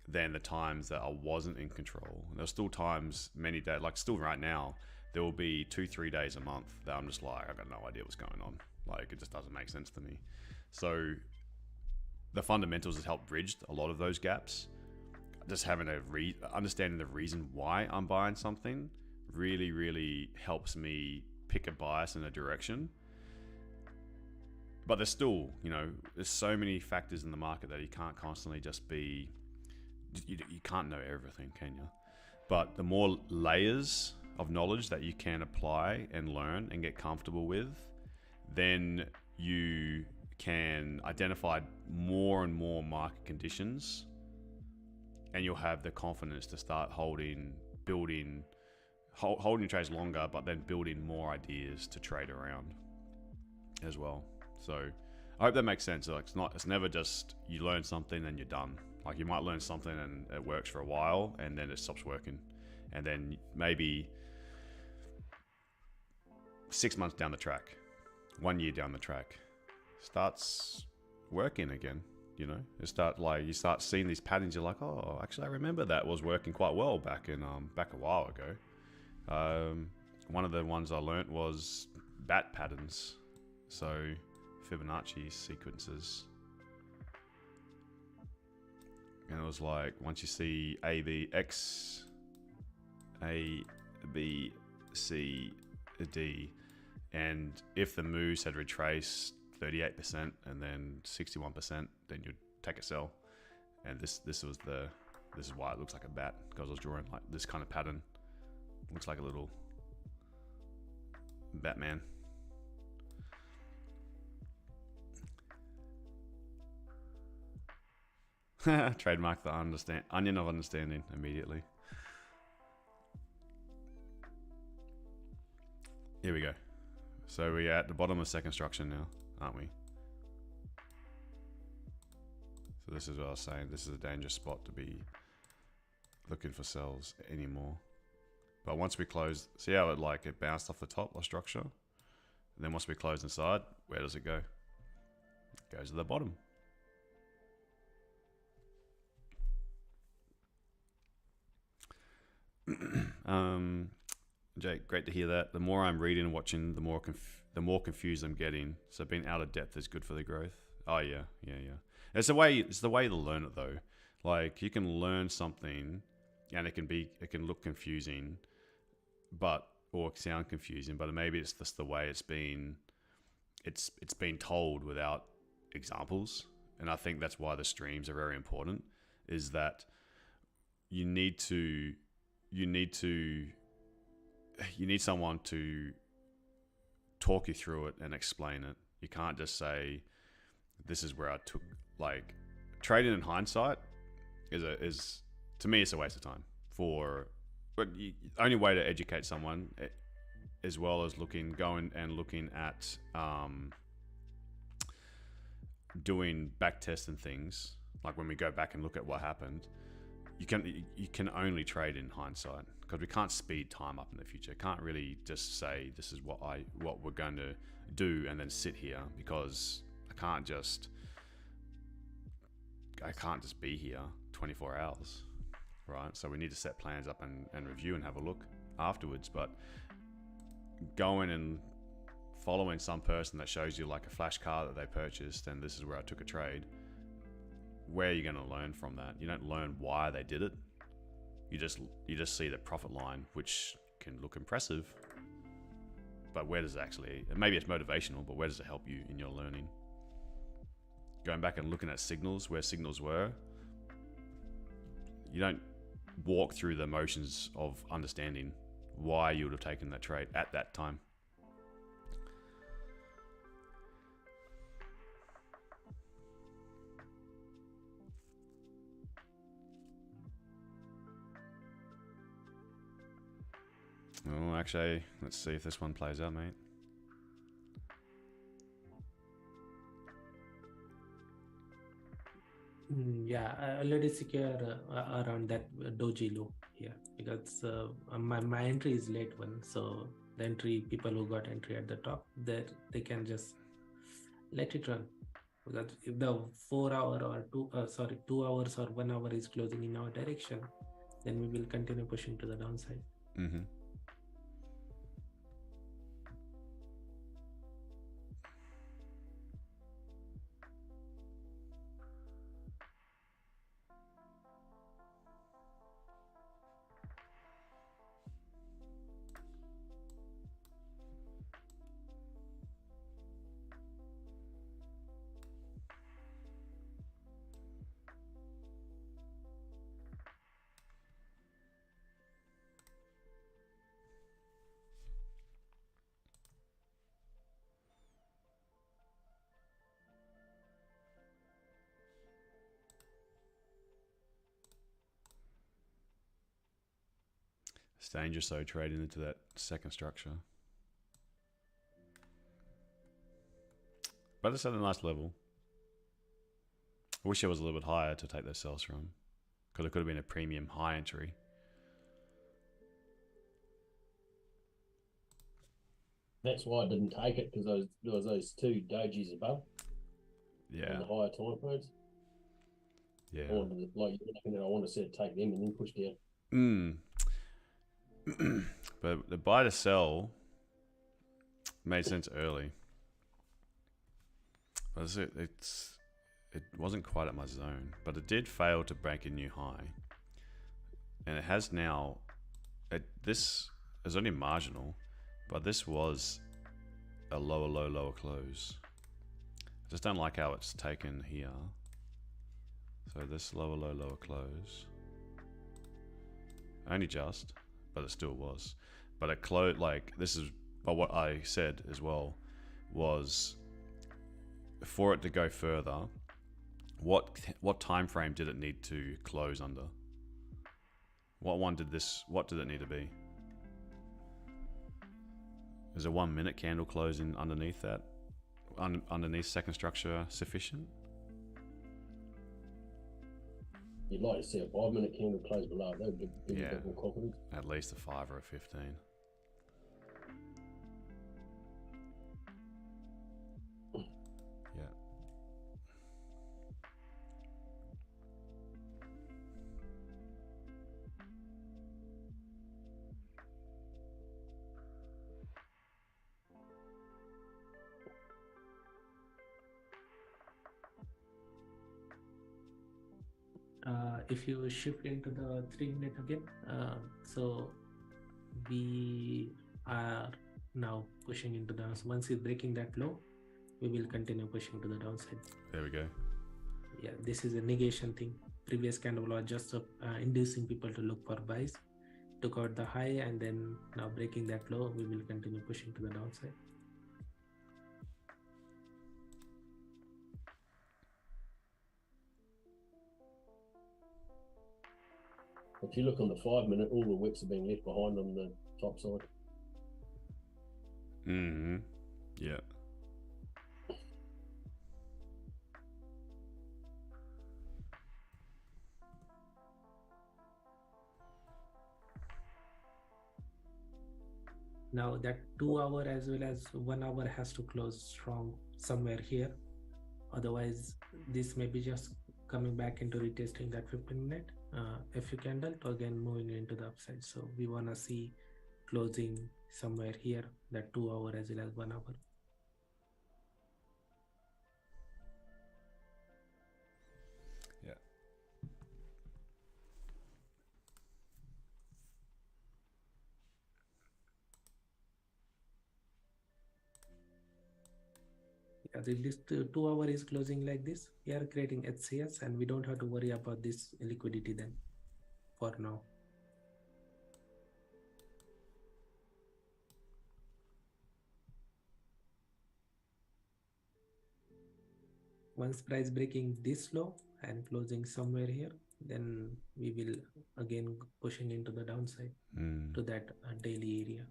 than the times that I wasn't in control. And there were still times, many days, like still right now, there will be 2-3 days a month that I'm just like, I got no idea what's going on. Like, it just doesn't make sense to me. So the fundamentals has helped bridge a lot of those gaps. Just having understanding the reason why I'm buying something really, really helps me pick a bias in a direction. But there's still, there's so many factors in the market that you can't constantly just be you can't know everything, can you? But the more layers of knowledge that you can apply and learn and get comfortable with, then you can identify more and more market conditions, and you'll have the confidence to start holding trades longer, but then building more ideas to trade around as well. So I hope that makes sense. Like, it's never just you learn something and you're done. Like, you might learn something and it works for a while and then it stops working, and then maybe 6 months down the track, 1 year down the track, starts working again. You know, you start seeing these patterns. You're like, oh, actually, I remember that was working quite well back a while ago. One of the ones I learnt was bat patterns, so Fibonacci sequences, and it was like, once you see A, B, C, D, and if the moves had retraced 38% and then 61%, then you'd take a sell. And this is why it looks like a bat, because I was drawing like this kind of pattern. Looks like a little Batman. Trademark the onion of understanding immediately. Here we go. So we're at the bottom of second structure now, aren't we? So this is what I was saying. This is a dangerous spot to be looking for sells anymore. But once we close, see how it bounced off the top of structure? And then once we close inside, where does it go? It goes to the bottom. Jake, great to hear that. The more I'm reading and watching, the more confused I'm getting. So being out of depth is good for the growth. Oh yeah. It's the way to learn it though. Like, you can learn something, and it can look confusing, or sound confusing, but maybe it's just the way it's been told without examples. And I think that's why the streams are very important. Is that you need someone to talk you through it and explain it. You can't just say, this is where I took, like, trading in hindsight is to me, it's a waste of time. But the only way to educate someone, as well as looking at doing back tests and things, like when we go back and look at what happened, you can only trade in hindsight, because we can't speed time up in the future. Can't really just say this is what we're going to do and then sit here, because I can't just be here 24 hours, right? So we need to set plans up and review and have a look afterwards. But going and following some person that shows you like a flash car that they purchased and this is where I took a trade, where are you going to learn from that? You don't learn why they did it. You just see the profit line, which can look impressive, but where does it actually, maybe it's motivational, but where does it help you in your learning? Going back and looking at signals, where signals were, you don't walk through the motions of understanding why you would have taken that trade at that time. Oh, actually, let's see if this one plays out, mate. Yeah, I already secure around that doji low here, because my entry is late one, so the entry, people who got entry at the top, that they can just let it run, because if the 4 hour or 2 hours or 1 hour is closing in our direction, then we will continue pushing to the downside. Mm-hmm. It's dangerous though, trading into that second structure. But it's at a nice level. I wish it was a little bit higher to take those sells from. Because it could have been a premium high entry. That's why I didn't take it, because there was those two dojis above. Yeah. On the higher time frames. Yeah. I wanted to, like, I wanted to take them and then push down. But the buy to sell made sense early. But it wasn't quite at my zone, but it did fail to break a new high, and it has now. This is only marginal, but this was a lower close. I just don't like how it's taken here. So this lower close, only just, but it still was. But it closed like this is. But what I said as well was, for it to go further, what time frame did it need to close under? What did it need to be? Is a 1 minute candle closing underneath that, underneath second structure sufficient? You'd like to see a 5 minute candle close below. That would give you a bit more confidence. At least a 5 or a 15. Yeah. If you shift into the 3 minute again, so we are now pushing into the, so once it's breaking that low, we will continue pushing to the downside. There we go. Yeah, this is a negation thing. Previous candle was just inducing people to look for buys, took out the high, and then now breaking that low, we will continue pushing to the downside. If you look on the 5 minute, all the wicks are being left behind on the top side. Yeah. Now that 2 hour as well as 1 hour has to close strong somewhere here. Otherwise, this may be just coming back into retesting that 15 minute FU candle to again moving into the upside. So we want to see closing somewhere here, that 2 hour as well as 1 hour. Yeah. If this 2 hour is closing like this, we are creating HCS and we don't have to worry about this liquidity then for now. Once price breaking this low and closing somewhere here, then we will again pushing into the downside to that daily area.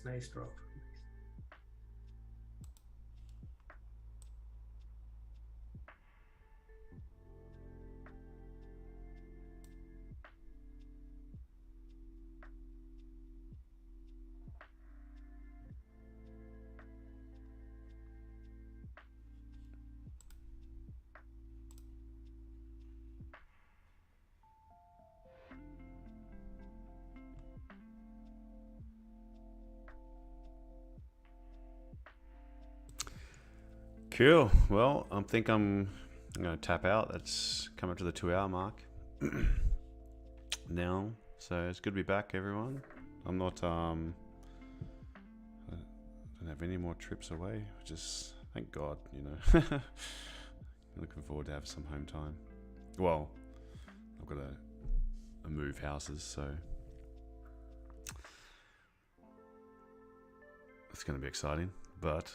Nice drop. Cool. Well, I think I'm going to tap out. That's come up to the 2 hour mark now. So it's good to be back, everyone. I'm not, I don't have any more trips away. Just thank God, you know. Looking forward to have some home time. Well, I've got to move houses, so it's going to be exciting, but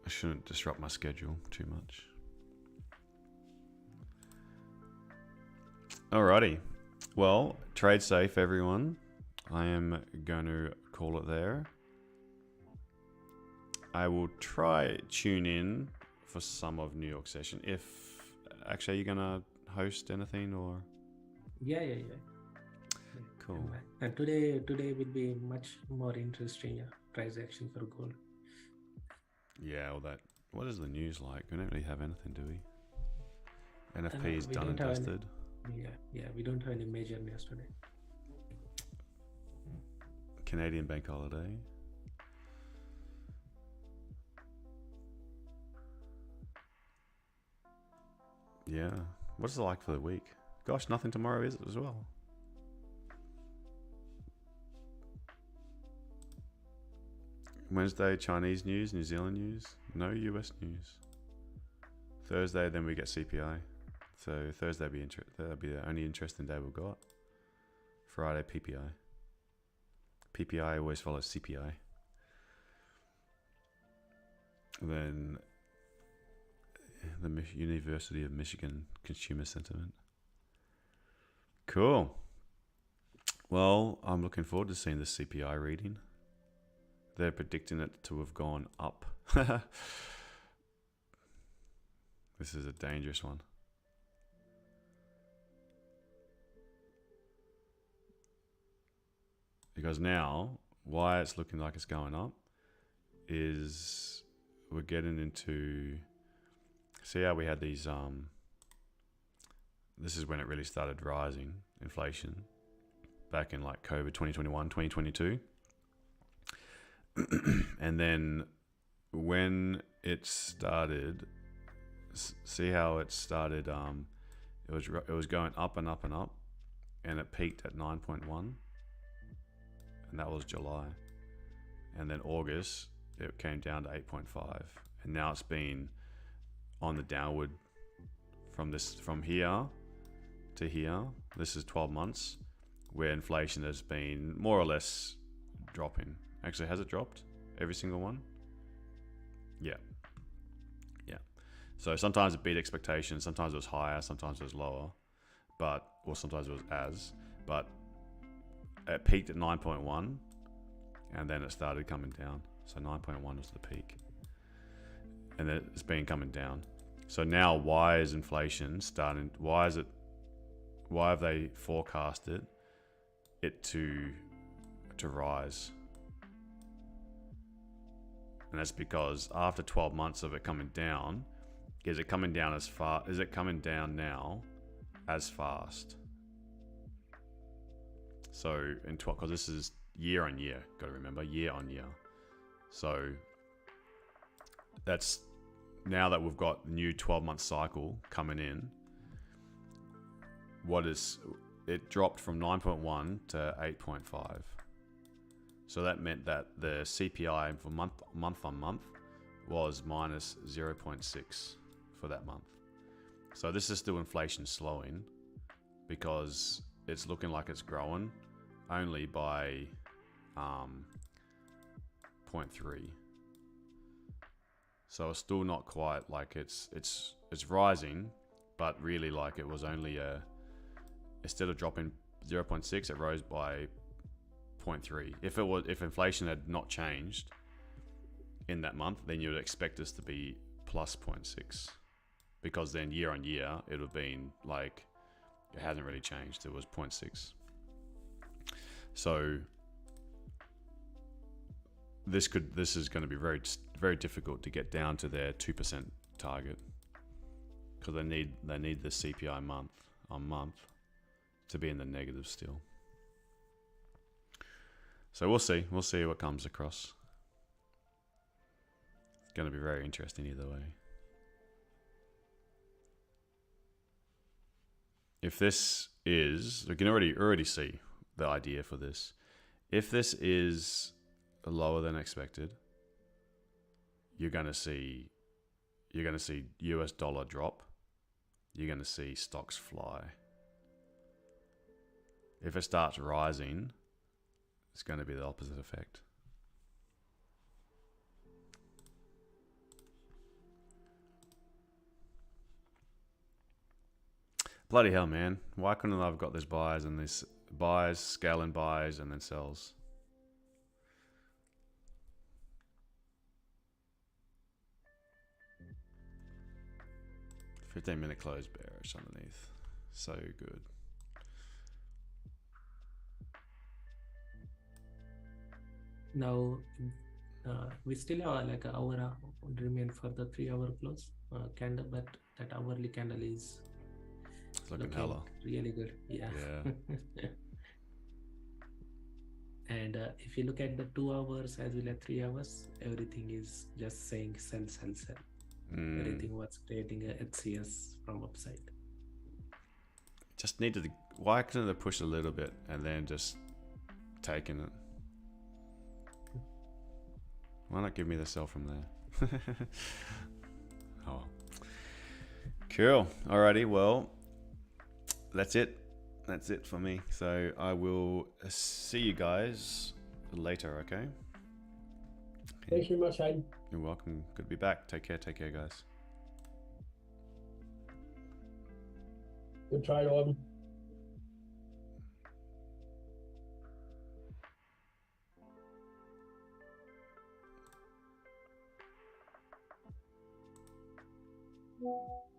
I shouldn't disrupt my schedule too much. Alrighty, well, trade safe everyone. I am going to call it there. I will try tune in for some of New York session. If actually, are you gonna host anything or? Yeah. Cool. And today will be much more interesting price action for gold. Yeah, all that. What is the news like? We don't really have anything, do we? NFP is we done and don't have any- dusted. Yeah, we don't have any major news today. Canadian bank holiday. Yeah. What's it like for the week? Gosh, nothing tomorrow is it as well? Wednesday, Chinese news, New Zealand news, no US news. Thursday, then we get CPI. So Thursday that'll be the only interesting day we've got. Friday, PPI. PPI always follows CPI. Then the University of Michigan Consumer Sentiment. Cool. Well, I'm looking forward to seeing the CPI reading. They're predicting it to have gone up. This is a dangerous one. Because now, why it's looking like it's going up is we're getting into... See how we had these... this is when it really started rising, inflation, back in like COVID 2021, 2022. And then when it started, see how it started, it was going up and up and up, and it peaked at 9.1, and that was July. And then August, it came down to 8.5, and now it's been on the downward from here to here. This is 12 months where inflation has been more or less dropping. Actually, has it dropped? Every single one? Yeah. So sometimes it beat expectations, sometimes it was higher, sometimes it was lower, or sometimes it was but it peaked at 9.1 and then it started coming down. So 9.1 was the peak. And then it's been coming down. So now why is inflation starting, why have they forecasted it to rise? And that's because after 12 months of it coming down, is it coming down now as fast? So in 12, because this is year on year, got to remember, year on year. So that's now that we've got the new 12-month cycle coming in. It dropped from 9.1 to 8.5. So that meant that the CPI for month on month was minus 0.6 for that month. So this is still inflation slowing because it's looking like it's growing only by 0.3. So it's still not quite like it's rising, but really like it was only instead of dropping 0.6, it rose by 0.3. If inflation had not changed in that month, then you would expect this to be plus 0.6, because then year on year it would have been like it hasn't really changed. It was 0.6. So this is going to be very, very difficult to get down to their 2% target, because they need the CPI month on month to be in the negative still. So we'll see what comes across. It's going to be very interesting either way. If this is, we can already see the idea for this. If this is lower than expected, you're going to see US dollar drop. You're going to see stocks fly. If it starts rising, it's going to be the opposite effect. Bloody hell, man. Why couldn't I have got this buys and this buys, scale and buys, and then sells? $15-minute close bearish underneath. So good. Now, we still have like an hour remain for the 3-hour close candle, but that hourly candle is It's looking hella. really good. Yeah. Yeah. And if you look at the 2 hours as well as 3 hours, everything is just saying sell, sell, sell. Everything was creating a HCS from upside. Just needed to. Why couldn't they push a little bit and then just taking it? Why not give me the sell from there? Oh, cool. Alrighty. Well, that's it. That's it for me. So I will see you guys later. Okay. Thanks very much, Hayden. You're welcome. Good to be back. Take care. Take care, guys. Good trade, Ivan. Yeah.